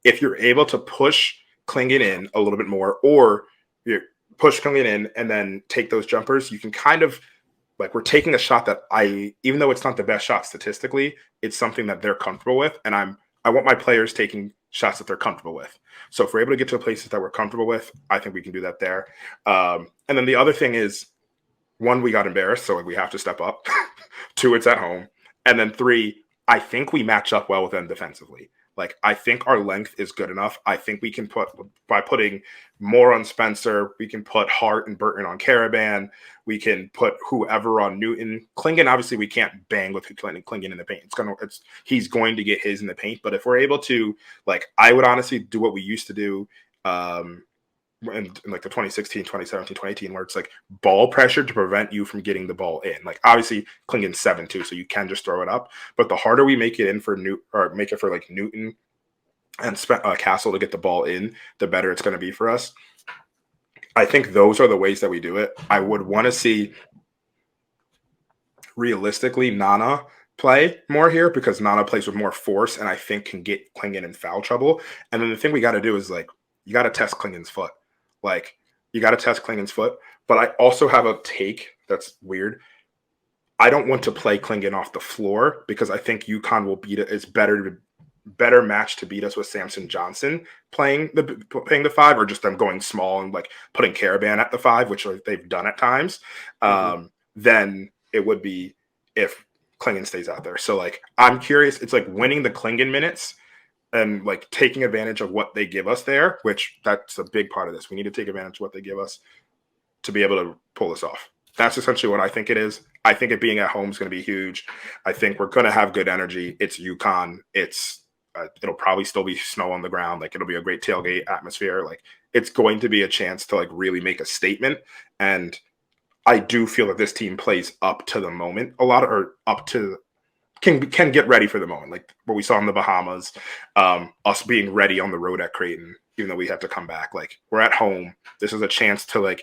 if you're able to push Klingen in a little bit more, or you push Klingen in and then take those jumpers, you can kind of we're taking a shot that even though it's not the best shot statistically, it's something that they're comfortable with. And I want my players taking shots that they're comfortable with. So if we're able to get to places that we're comfortable with, I think we can do that there. And then the other thing is, 1, we got embarrassed, so we have to step up. 2, it's at home. And then 3, I think we match up well with them defensively. Like, I think our length is good enough. I think we can by putting more on Spencer, we can put Hart and Burton on Caravan. We can put whoever on Newton. Klingon, obviously, we can't bang with Klingon in the paint. He's going to get his in the paint. But if we're able to, like, I would honestly do what we used to do in like the 2016, 2017, 2018, where it's like ball pressure to prevent you from getting the ball in. Like, obviously, Klingon's 7-2, so you can just throw it up. But the harder we make it in for make it for like Newton and Castle to get the ball in, the better it's going to be for us. I think those are the ways that we do it. I would want to see, realistically, Nana play more here, because Nana plays with more force and I think can get Klingon in foul trouble. And then the thing we got to do is, like, you got to test Klingon's foot. Like, you got to test Klingon's foot. But I also have a take that's weird. I don't want to play Klingon off the floor, because I think UConn will beat it. It's better match to beat us with Samson Johnson playing the 5, or just them going small and like putting Caravan at the 5, which they've done at times, than it would be if Klingon stays out there. So, like, I'm curious. It's like winning the Klingon minutes and like taking advantage of what they give us there, which that's a big part of this. We need to take advantage of what they give us to be able to pull this off. That's essentially what I think it is. I think it being at home is going to be huge. I think we're going to have good energy. It's UConn. It'll probably still be snow on the ground. Like, it'll be a great tailgate atmosphere. Like, it's going to be a chance to like really make a statement. And I do feel that this team plays up to the moment a lot, or up to can get ready for the moment. Like what we saw in the Bahamas, us being ready on the road at Creighton, even though we have to come back. Like, we're at home. This is a chance to like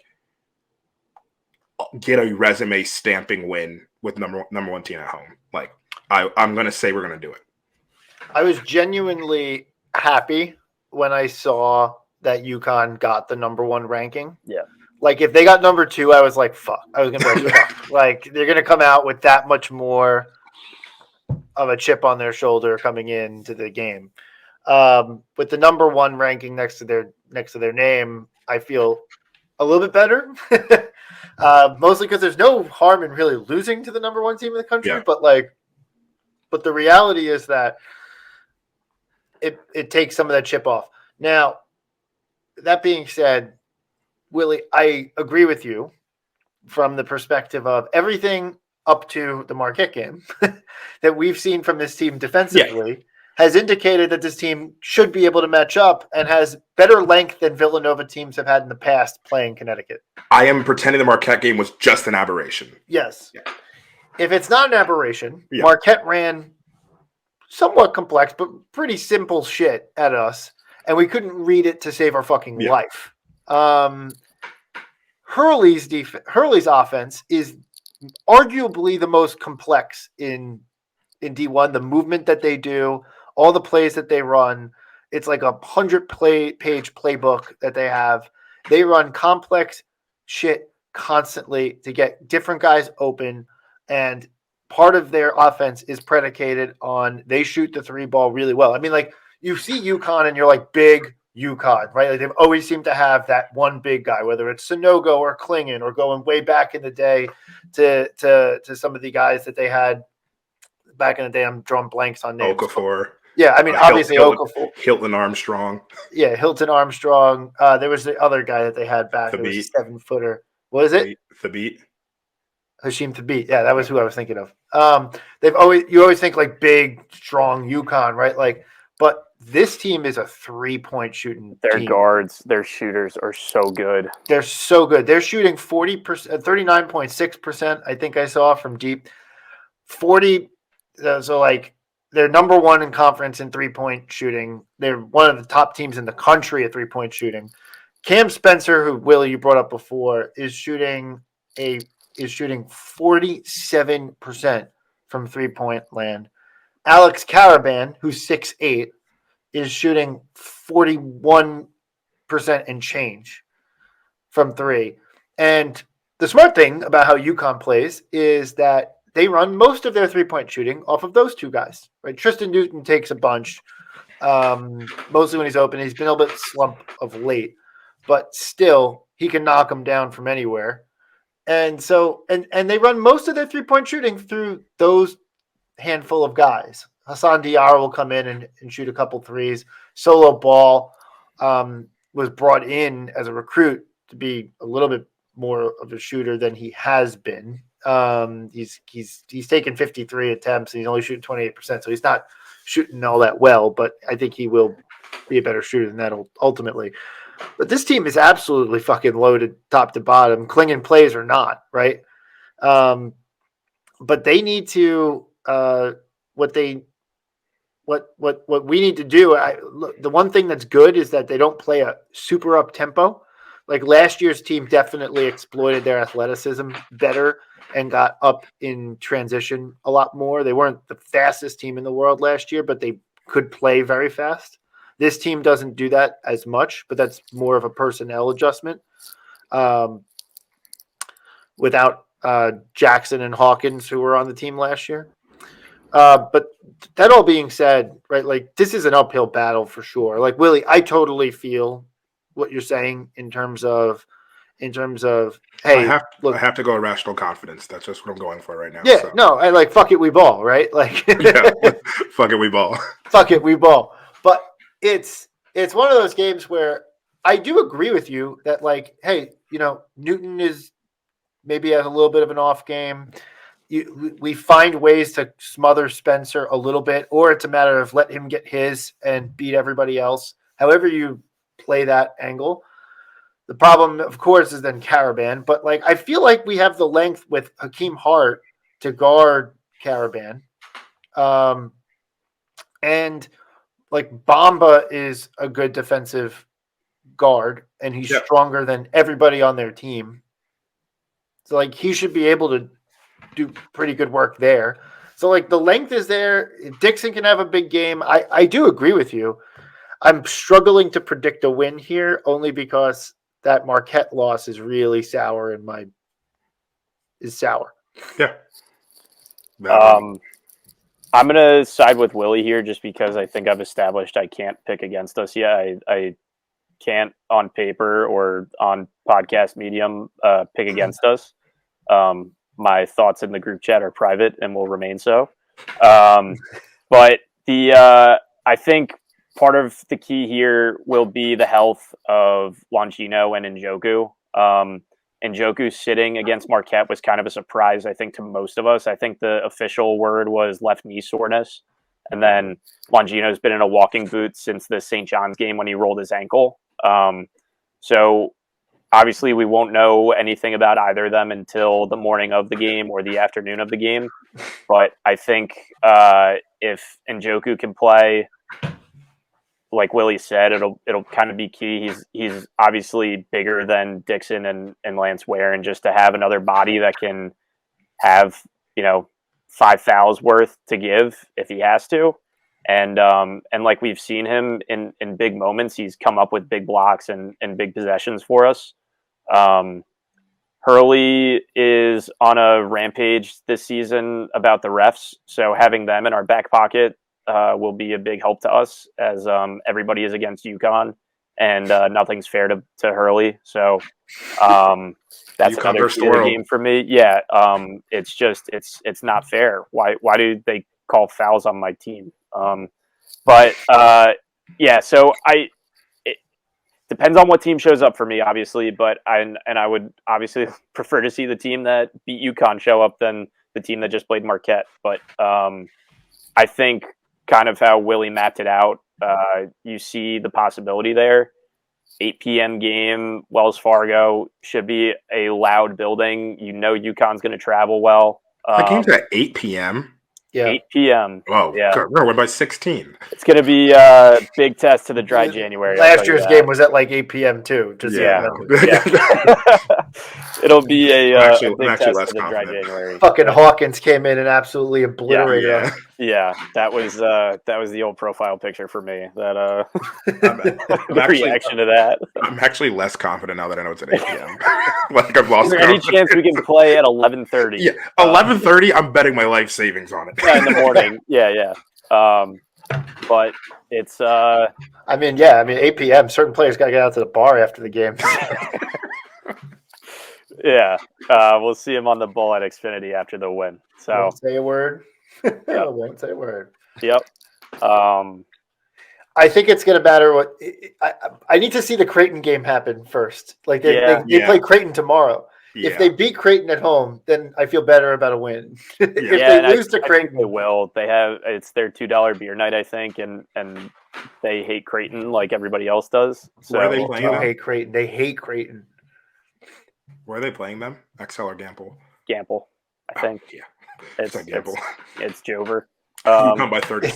get a resume stamping win with number one team at home. Like, I'm going to say we're going to do it. I was genuinely happy when I saw that UConn got the number 1 ranking. Yeah. Like, if they got number 2, I was like, fuck. I was going to be like, fuck. Like, they're going to come out with that much more of a chip on their shoulder coming into the game. With the number 1 ranking next to their name, I feel a little bit better. Mostly because there's no harm in really losing to the number 1 team in the country. Yeah. But the reality is that it takes some of that chip off. Now, that being said, Willie, I agree with you from the perspective of everything up to the Marquette game that we've seen from this team defensively has indicated that this team should be able to match up and has better length than Villanova teams have had in the past playing Connecticut. I am pretending the Marquette game was just an aberration. Yes. Yeah. If it's not an aberration, Marquette ran somewhat complex but pretty simple shit at us, and we couldn't read it to save our fucking life. Hurley's offense is arguably the most complex in D1. The movement that they do, all the plays that they run, it's like 100-page playbook that they have. They run complex shit constantly to get different guys open, and part of their offense is predicated on they shoot the 3 ball really well. I mean, like, you see UConn and you're like, big UConn, right? Like, they've always seemed to have that one big guy, whether it's Sonogo or Klingon, or going way back in the day to some of the guys that they had back in the day. I'm drawing blanks on names. Okafor. Yeah, I mean, obviously Okafor. Hilton Armstrong. Yeah, Hilton Armstrong. There was the other guy that they had back. It was a 7-footer. What is it? Thabit. Hashim Thabit. Yeah, that was who I was thinking of. You always think like big, strong UConn, right? Like, but this team is a 3-point shooting Their team. guards, their shooters are so good. They're so good. They're shooting 39.6%, I think I saw, from deep. 40. So like, they're number 1 in conference in 3-point shooting. They're one of the top teams in the country at 3-point shooting. Cam Spencer, who Willie you brought up before, is shooting 47% from 3-point land. Alex Caravan, who's 6'8", is shooting 41% and change from 3. And the smart thing about how UConn plays is that they run most of their 3-point shooting off of those 2 guys. Right? Tristan Newton takes a bunch, mostly when he's open. He's been a little bit slump of late, but still he can knock them down from anywhere. And so, and they run most of their 3-point shooting through those handful of guys. Hassan Diarra will come in and shoot a couple threes. Solo Ball was brought in as a recruit to be a little bit more of a shooter than he has been. He's taken 53 attempts and he's only shooting 28%, so he's not shooting all that well, but I think he will be a better shooter than that ultimately. But this team is absolutely fucking loaded top to bottom. Klingon plays or not, right? But they need to what we need to do. The one thing that's good is that they don't play a super up tempo. Like last year's team definitely exploited their athleticism better and got up in transition a lot more. They weren't the fastest team in the world last year, but they could play very fast. This team doesn't do that as much, but that's more of a personnel adjustment. Without Jackson and Hawkins, who were on the team last year. But that all being said, right, like this is an uphill battle for sure. Like Willie, I totally feel what you're saying in terms of, hey, I have to go irrational confidence. That's just what I'm going for right now. Yeah, so. no, I like fuck it, we ball, right? Like, Yeah, fuck it, we ball. Fuck it, we ball. But it's one of those games where I do agree with you that, like, hey, Newton is maybe has a little bit of an off game. We find ways to smother Spencer a little bit, or it's a matter of let him get his and beat everybody else. However you play that angle. The problem, of course, is then Caravan. But, like, I feel like we have the length with Hakeem Hart to guard Caravan. And, like, Bamba is a good defensive guard, and he's stronger than everybody on their team. So, like, he should be able to do pretty good work there. So, like, the length is there. Dixon can have a big game. I do agree with you. I'm struggling to predict a win here only because that Marquette loss is really sour sour. Yeah. I'm going to side with Willie here just because I think I've established I can't pick against us yet. I can't on paper or on podcast medium pick against us. My thoughts in the group chat are private and will remain so. But I think part of the key here will be the health of Longino and Njoku. Njoku sitting against Marquette was kind of a surprise, I think, to most of us. I think the official word was left knee soreness. And then Longino's been in a walking boot since the St. John's game when he rolled his ankle. So obviously we won't know anything about either of them until the morning of the game or the afternoon of the game. But I think if Njoku can play, like Willie said, it'll kind of be key. He's obviously bigger than Dixon and Lance Ware, and just to have another body that can have 5 fouls worth to give if he has to, and like we've seen him in big moments, he's come up with big blocks and big possessions for us. Hurley is on a rampage this season about the refs, so having them in our back pocket will be a big help to us as everybody is against UConn and nothing's fair to Hurley. So that's UConn another key to the game for me. Yeah, it's just it's not fair. Why do they call fouls on my team? Yeah, so it depends on what team shows up for me, obviously, but I would obviously prefer to see the team that beat UConn show up than the team that just played Marquette. But I think kind of how Willie mapped it out, you see the possibility there. 8 p.m. game, Wells Fargo, should be a loud building. UConn's going to travel well. The game's at 8 p.m.? Yeah. 8 p.m. Oh, yeah. God, we're by 16. It's going to be a big test to the dry January. Last year's game was at like 8 p.m. too. Yeah. It'll be a big test to the dry January. Fucking Hawkins came in and absolutely obliterated us. Yeah, that was the old profile picture for me. That I'm reaction to that. I'm actually less confident now that I know it's at 8 p.m. Like I've lost. Is there any chance we can play at 11:30? Yeah, 11:30. I'm betting my life savings on it. In the morning. Yeah. But it's 8 p.m. Certain players got to get out to the bar after the game. Yeah, we'll see him on the bull at Xfinity after the win. So won't say a word. Yeah. Won't say a word. Yep. I think it's going to matter what I need to see the Creighton game happen first. Like they play Creighton tomorrow. Yeah. If they beat Creighton at home, then I feel better about a win. If Yeah, they lose to Creighton, they will. It's their $2 beer night, I think, and they hate Creighton like everybody else does. So Where are they they playing do them? hate Creighton. They hate Creighton. Where are they playing them? XL or Gamble? Gamble, I think. Yeah, It's like Gamble. It's Jover. UConn by 30.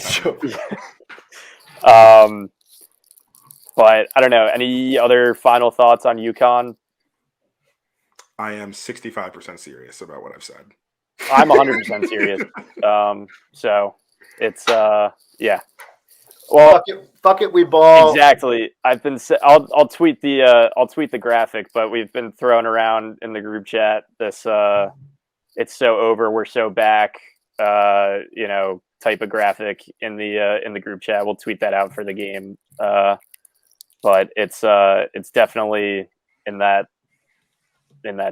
But I don't know. Any other final thoughts on UConn? I am 65% serious about what I've said. I'm 100% serious. So it's yeah. Well, fuck it, we ball. Exactly. I'll tweet the graphic, but we've been throwing around in the group chat this it's so over, we're so back, type of graphic in the group chat. We'll tweet that out for the game. But it's definitely in that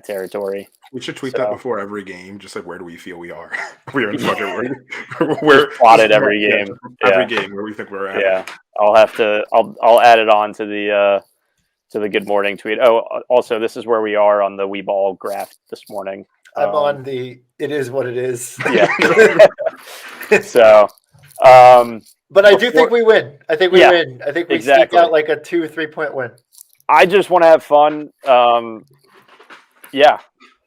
territory. We should tweet that before every game, just like where do we feel we are? We are in the we're plotted every game. Every game where we think we're at. Yeah. I'll add it on to the good morning tweet. Oh, also this is where we are on the We Ball graph this morning. I'm on the it is what it is. Yeah. So but I do think we win. I think we win. I think we sneak out like a 2-3 point win. I just want to have fun. Yeah,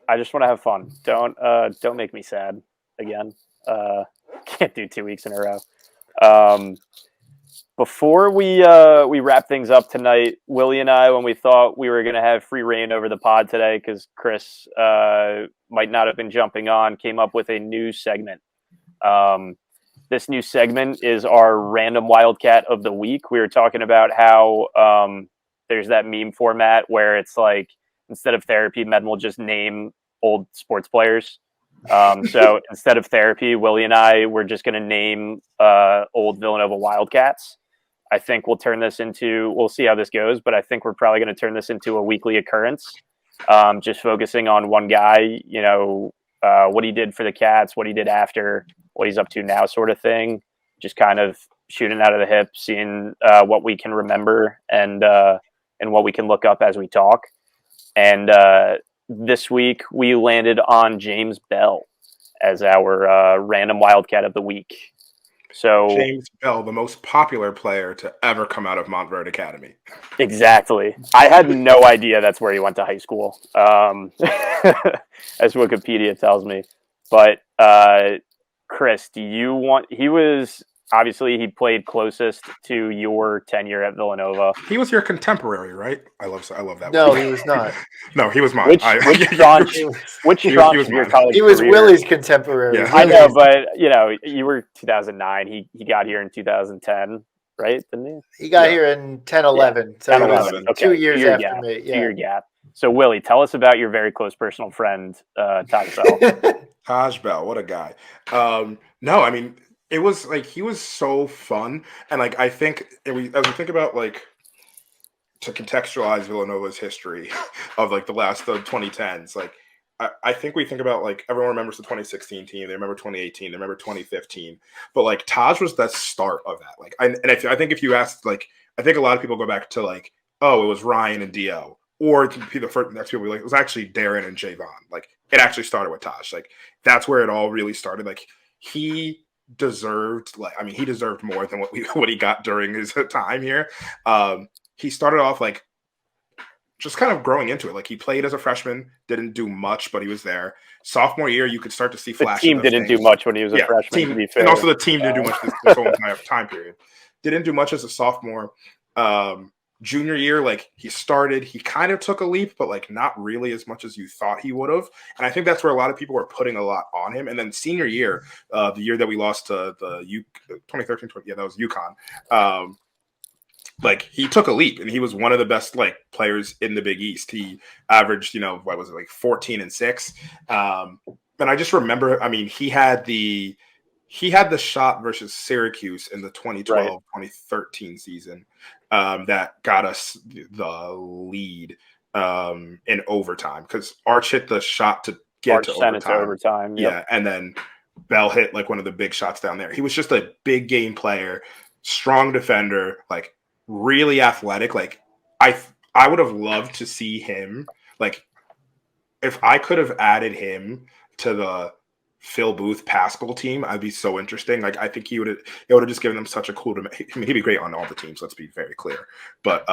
I just want to have fun. Don't make me sad again. Can't do 2 weeks in a row. Before we wrap things up tonight, Willie and I, when we thought we were going to have free reign over the pod today, because Chris might not have been jumping on, came up with a new segment. This new segment is our random Wildcat of the week. We were talking about how there's that meme format where it's like, instead of therapy, Med will just name old sports players. So instead of therapy, Willie and I were just going to name old Villanova Wildcats. I think we'll see how this goes, but I think we're probably going to turn this into a weekly occurrence, just focusing on one guy, what he did for the Cats, what he did after, what he's up to now sort of thing, just kind of shooting out of the hip, seeing what we can remember and what we can look up as we talk. And this week we landed on James Bell as our random Wildcat of the week. So James Bell, the most popular player to ever come out of Montverde Academy. Exactly. I had no idea that's where he went to high school, as Wikipedia tells me. But Chris, he played closest to your tenure at Villanova. He was your contemporary, right? I love that. No, he was not. No, he was mine. Which tranche of your college He was career? Willie's contemporary. Yeah. I know, but you were 2009. He got here in 2010, right? Didn't he? He got here in 10-11. So 10-11. Okay. 2 years after gap. me. Yeah. 2 year gap. So Willie, tell us about your very close personal friend, Taj Bell. Taj Bell, what a guy. No, I mean, it was like he was so fun, and like I think as we think about like to contextualize Villanova's history of like the last 2010s, like I think we think about like everyone remembers the 2016 team, they remember 2018, they remember 2015, but like Taj was the start of that. Like, I think if you asked, like, I think a lot of people go back to like, oh, it was Ryan and Dio, or the first next people like it was actually Darren and Javon. Like, it actually started with Taj. Like, that's where it all really started. Like, he deserved more than what he got during his time here. He started off like just kind of growing into it. Like, he played as a freshman, didn't do much, but he was there. Sophomore year, you could start to see flashes. The team didn't do much when he was a freshman, to be fair. And also the team didn't do much this whole entire time period. Didn't do much as a sophomore. Junior year, like, he kind of took a leap, but like not really as much as you thought he would have. And I think that's where a lot of people were putting a lot on him. And then senior year, the year that we lost to the 2013, that was UConn. Like, he took a leap, and he was one of the best like players in the Big East. He averaged, what was it, like 14 and 6. And I just remember, I mean, he had the shot versus Syracuse in the 2012-2013 season that got us the lead in overtime, because Arch hit the shot to get to overtime. Yep. Yeah, and then Bell hit like one of the big shots down there. He was just a big game player, strong defender, like really athletic. Like I would have loved to see him. Like if I could have added him to the Phil Booth Pascal team, I'd be so interesting. Like I think it would have just given them such a cool. I mean, he'd be great on all the teams. Let's be very clear. But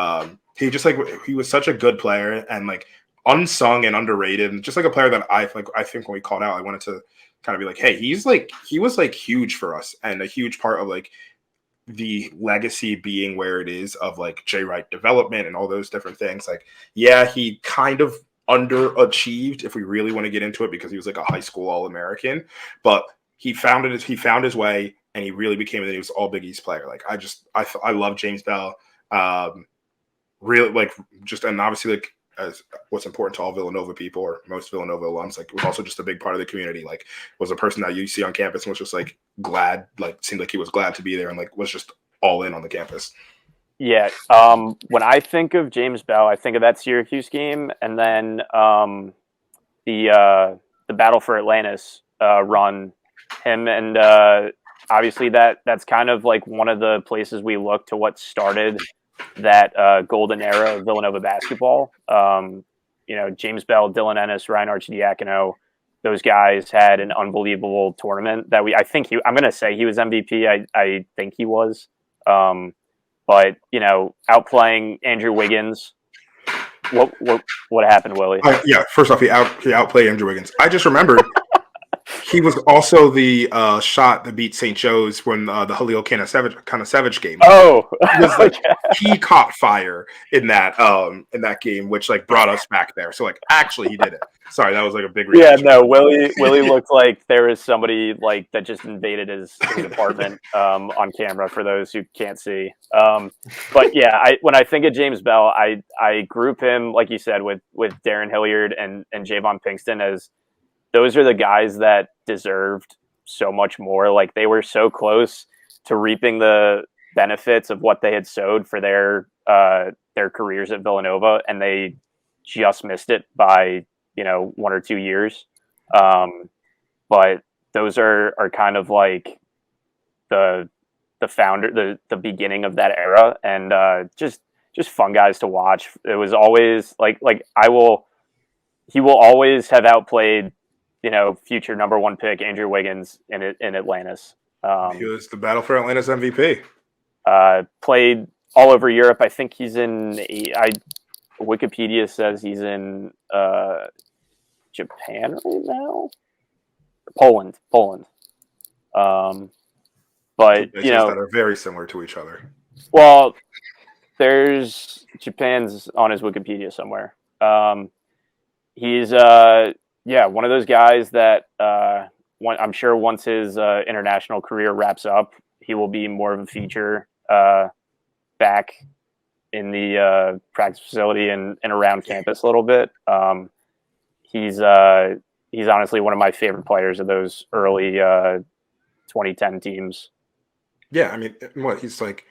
he just like he was such a good player and like unsung and underrated, and just like a player that I think when we called out, I wanted to kind of be like, hey, he was like huge for us and a huge part of like the legacy being where it is of like Jay Wright development and all those different things. Like, yeah, he kind of underachieved if we really want to get into it because he was like a high school All-American, but he found his way and he really became he was all Big East player. Like I love James Bell. Really like just, and obviously like as what's important to all Villanova people or most Villanova alums, like was also just a big part of the community. Like was a person that you see on campus and was just like glad, like seemed like he was glad to be there and like was just all in on the campus. Yeah. When I think of James Bell, I think of that Syracuse game, and then the Battle for Atlantis run. Him and obviously that's kind of like one of the places we look to what started that golden era of Villanova basketball. James Bell, Dylan Ennis, Ryan Arcidiacono, those guys had an unbelievable tournament that I'm going to say he was MVP. I think he was. But outplaying Andrew Wiggins. What happened, Willie? Yeah, first off, he outplayed Andrew Wiggins. I just remembered he was also the shot that beat St. Joe's when the Halil Kanasevich game. Oh, he caught fire in that game, which like brought us back there. So like actually he did it. Sorry, that was like a big reaction. Yeah, no, Willie looked like there was somebody like that just invaded his apartment on camera for those who can't see. But yeah, when I think of James Bell, I group him, like you said, with Darren Hilliard and Javon Pinkston as those are the guys that deserved so much more. Like they were so close to reaping the benefits of what they had sowed for their careers at Villanova, and they just missed it by 1 or 2 years. But those are kind of like the founder, the beginning of that era, and just fun guys to watch. It was always he will always have outplayed future number 1 pick Andrew Wiggins in Atlantis. He was the Battle for Atlantis MVP. Played all over Europe. I think he's in. Wikipedia says he's in Japan right now. Poland. But that are very similar to each other. Well, there's Japan's on his Wikipedia somewhere. He's one of those guys that I'm sure once his international career wraps up, he will be more of a feature back in the practice facility and around campus a little bit. He's honestly one of my favorite players of those early 2010 teams. Yeah, I mean, he's like,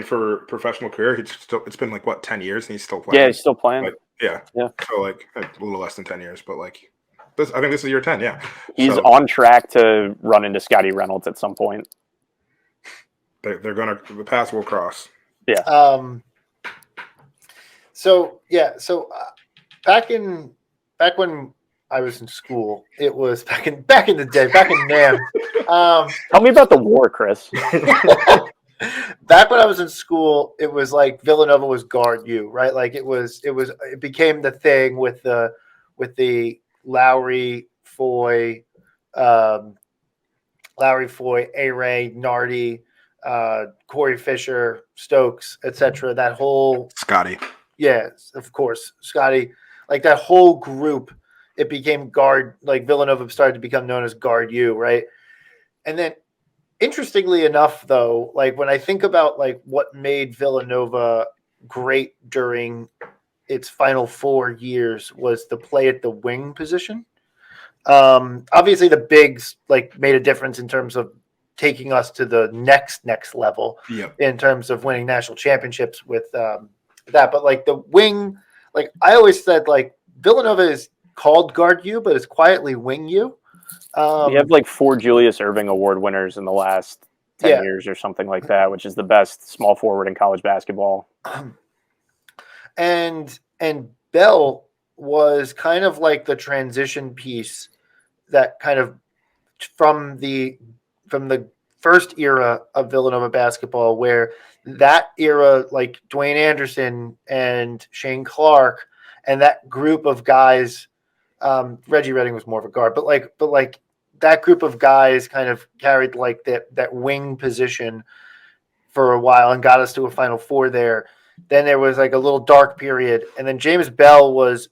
for professional career, it's been like 10 years, and he's still playing. Yeah, he's still playing. Like, yeah. So like a little less than 10 years, but like I think this is year 10. Yeah, he's on track to run into Scotty Reynolds at some point. The paths will cross. Yeah. So back when I was in school, it was back in the day, back in NAM. Tell me about the war, Chris. Back when I was in school, it was like Villanova was guard you, right? Like it became the thing with the Lowry, Foy, A-Ray, Nardi, Corey Fisher, Stokes, etc. That whole Scotty. Yes, of course, Scotty. Like that whole group, it became guard. Like Villanova started to become known as Guard U, right? And then, interestingly enough, though, like when I think about like what made Villanova great during its final 4 years was the play at the wing position. Obviously, the bigs like made a difference in terms of taking us to the next level in terms of winning national championships with that. But like the wing, like I always said, like Villanova is called Guard U, but it's quietly Wing U. We have like 4 Julius Erving Award winners in the last 10 Yeah. years or something like that, which is the best small forward in college basketball. And Bell was kind of like the transition piece that kind of from the first era of Villanova basketball, where that era, like Dwayne Anderson and Shane Clark and that group of guys, Reggie Redding was more of a guard, but like that group of guys kind of carried like that wing position for a while and got us to a Final Four there. Then there was like a little dark period, and then James Bell was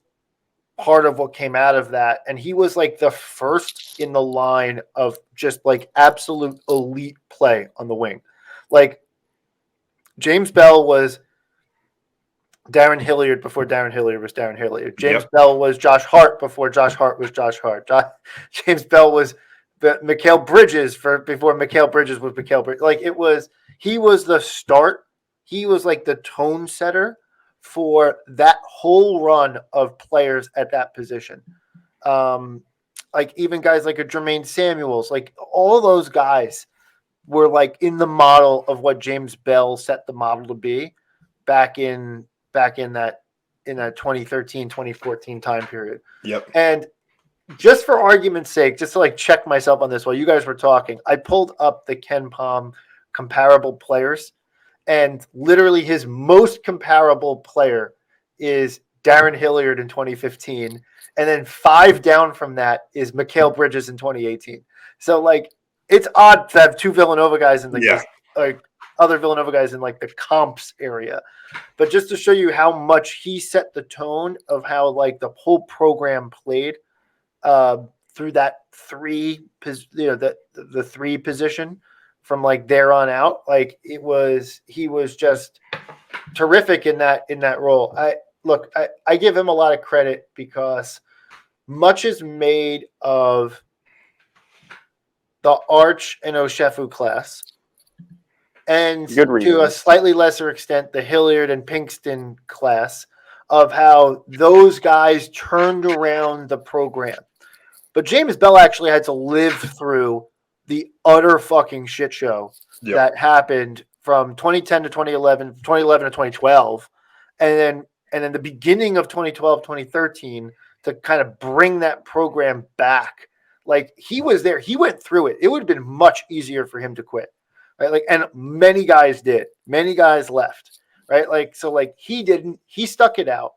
part of what came out of that, and he was like the first in the line of just like absolute elite play on the wing. Like James Bell was Darren Hilliard before Darren Hilliard was Darren Hilliard. James Bell was Josh Hart before Josh Hart was Josh Hart. James Bell was Mikal Bridges before Mikal Bridges was Mikal Bridges. Like he was the start. He was like the tone setter for that whole run of players at that position. Like even guys like a Jermaine Samuels, like all those guys were like in the model of what James Bell set the model to be back in that 2013, 2014 time period. Yep. And just for argument's sake, just to like check myself on this while you guys were talking, I pulled up the Ken Palm comparable players, and literally his most comparable player is Darren Hilliard in 2015. And then 5 down from that is Mikal Bridges in 2018. So like, it's odd to have 2 Villanova guys in this, like other Villanova guys in like the comps area. But just to show you how much he set the tone of how like the whole program played through that 3, the 3 position from like there on out. Like he was just terrific in that role. I give him a lot of credit because much is made of the Arch and Oshefu class, and to a slightly lesser extent, the Hilliard and Pinkston class, of how those guys turned around the program. But James Bell actually had to live through the utter fucking shit show that happened from 2010 to 2011, 2011 to 2012, and then the beginning of 2012, 2013 to kind of bring that program back. Like he was there, he went through it. It would have been much easier for him to quit, right? Like, and many guys did. Many guys left, right? Like, so like he didn't. He stuck it out,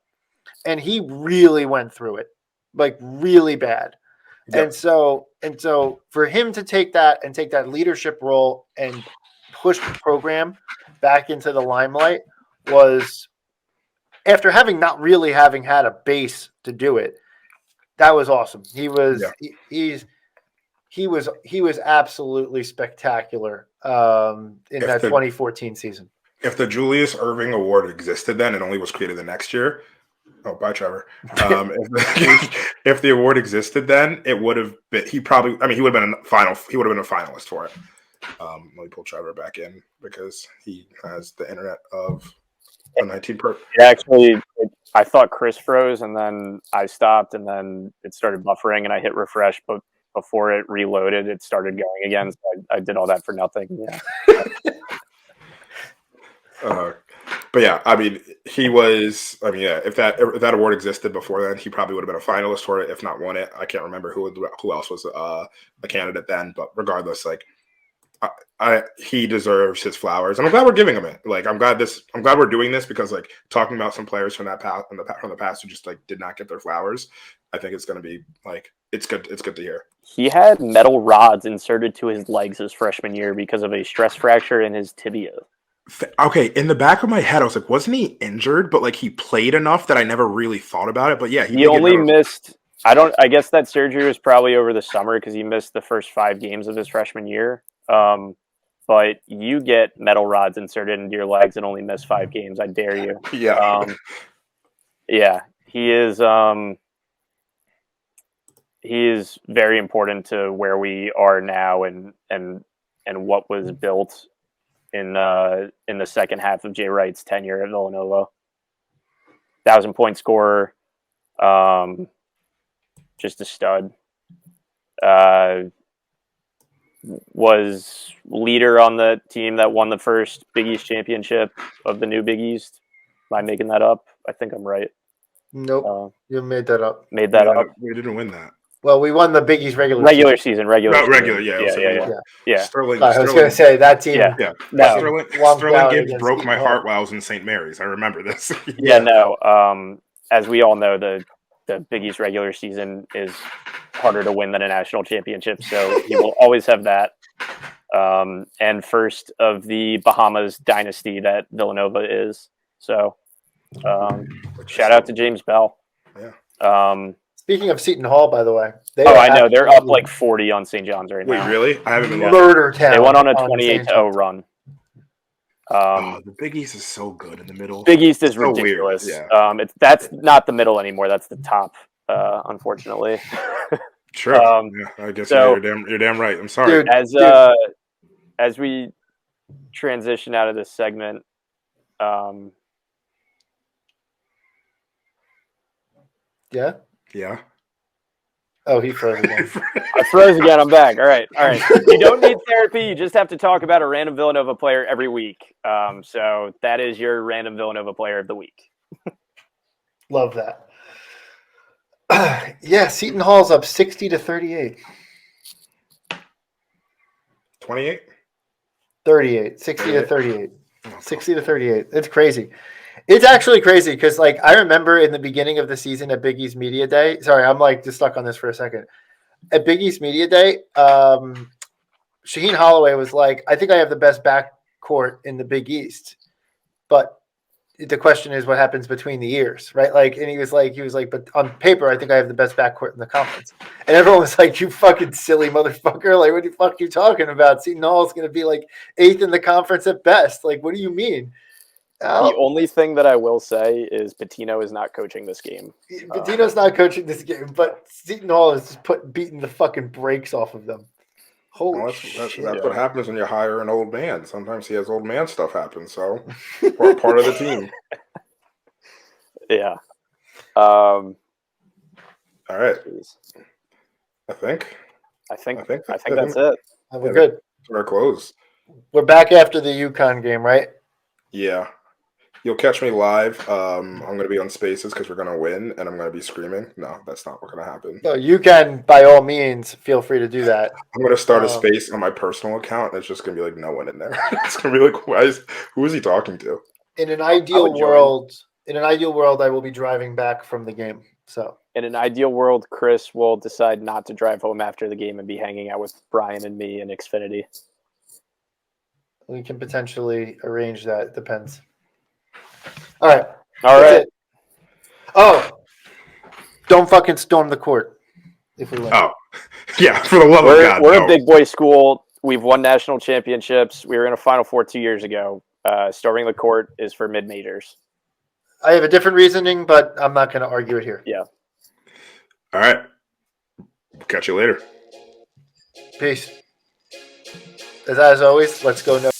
and he really went through it, like really bad. Yep. And so for him to take that leadership role and push the program back into the limelight was, after not really having had a base to do it, that was awesome. He was he was absolutely spectacular in that 2014 season. If the Julius Erving Award existed then, it only was created the next year. Oh, bye, Trevor. If the award existed then, it would have been. He would have been a finalist for it. Let me pull Trevor back in because he has the internet of a 19 per. Actually, I thought Chris froze, and then I stopped, and then it started buffering, and I hit refresh, but before it reloaded, it started going again. So I did all that for nothing. Yeah. But yeah, I mean, he was. I mean, yeah, if that award existed before then, he probably would have been a finalist for it, if not won it. I can't remember who else was a candidate then, but regardless, like, he deserves his flowers, and I'm glad we're giving him it. Like, I'm glad we're doing this because, like, talking about some players from the past who just like did not get their flowers, I think it's going to be like it's good to hear. He had metal rods inserted to his legs his freshman year because of a stress fracture in his tibia. Okay, in the back of my head, I was like, wasn't he injured? But like, he played enough that I never really thought about it. But yeah, he only missed. I guess that surgery was probably over the summer because he missed the first 5 games of his freshman year. But you get metal rods inserted into your legs and only miss 5 games. I dare you. Yeah. Yeah, he is. He is very important to where we are now and what was built in the second half of Jay Wright's tenure at Villanova. 1,000-point scorer, just a stud. Was leader on the team that won the first Big East championship of the new Big East. Am I making that up? I think I'm right. Nope, you made that up. Made that up. We didn't win that. Well, we won the Big East regular season. Regular Not season. regular, Yeah. Sterling. I was going to say that team. Yeah. No. Lumped Sterling out Gibbs against broke Seton my Hall. heart while I was in St. Mary's. I remember this. As we all know, the Big East regular season is harder to win than a national championship, so he will always have that. And first of the Bahamas dynasty that Villanova is. So, shout out to James Bell. Yeah. Speaking of Seton Hall, by the way, I know they're up like 40 on St. John's right now. Wait, really? I haven't been murder town. They went on a 28-0 run. The Big East is so good in the middle. Big East is so ridiculous. Weird. Yeah. That's not the middle anymore. That's the top, unfortunately. Sure. I guess you're damn right. I'm sorry. Dude, as we transition out of this segment, Yeah. Oh, he froze again. I froze again. I'm back. All right. You don't need therapy. You just have to talk about a random Villanova player every week. So that is your random Villanova player of the week. Love that. Yeah, Seton Hall's up 60-38. 28? 38. 60-38. 60-38. It's crazy. It's actually crazy because, like, I remember in the beginning of the season at Big East Media Day. Sorry, I'm like just stuck on this for a second. At Big East Media Day, Shaheen Holloway was like, "I think I have the best backcourt in the Big East," but the question is what happens between the years, right? Like, and he was like, but on paper, I think I have the best backcourt in the conference. And everyone was like, "You fucking silly motherfucker! Like, what the fuck are you talking about? Seton Hall is going to be like 8th in the conference at best. Like, what do you mean?" The only thing that I will say is Pitino is not coaching this game. Pitino's not coaching this game, but Seton Hall is just beating the fucking brakes off of them. Holy shit. That's what happens when you hire an old man. Sometimes he has old man stuff happen. So part of the team. Yeah. All right. I think that's it. We're good. We're close. We're back after the UConn game, right? Yeah. You'll catch me live. I'm going to be on Spaces because we're going to win, and I'm going to be screaming. No, that's not what's going to happen. No, you can, by all means, feel free to do that. I'm going to start a space on my personal account, and it's just going to be like no one in there. It's going to be like, who is he talking to? In an ideal world, I will be driving back from the game. So, in an ideal world, Chris will decide not to drive home after the game and be hanging out with Brian and me in Xfinity. We can potentially arrange that. It depends. All right. Oh, don't fucking storm the court if we win. Oh, yeah, for the love of God. We're a big boy school. We've won national championships. We were in a Final Four 2 years ago. Storming the court is for mid-majors. I have a different reasoning, but I'm not going to argue it here. Yeah. All right. Catch you later. Peace. As always, let's go.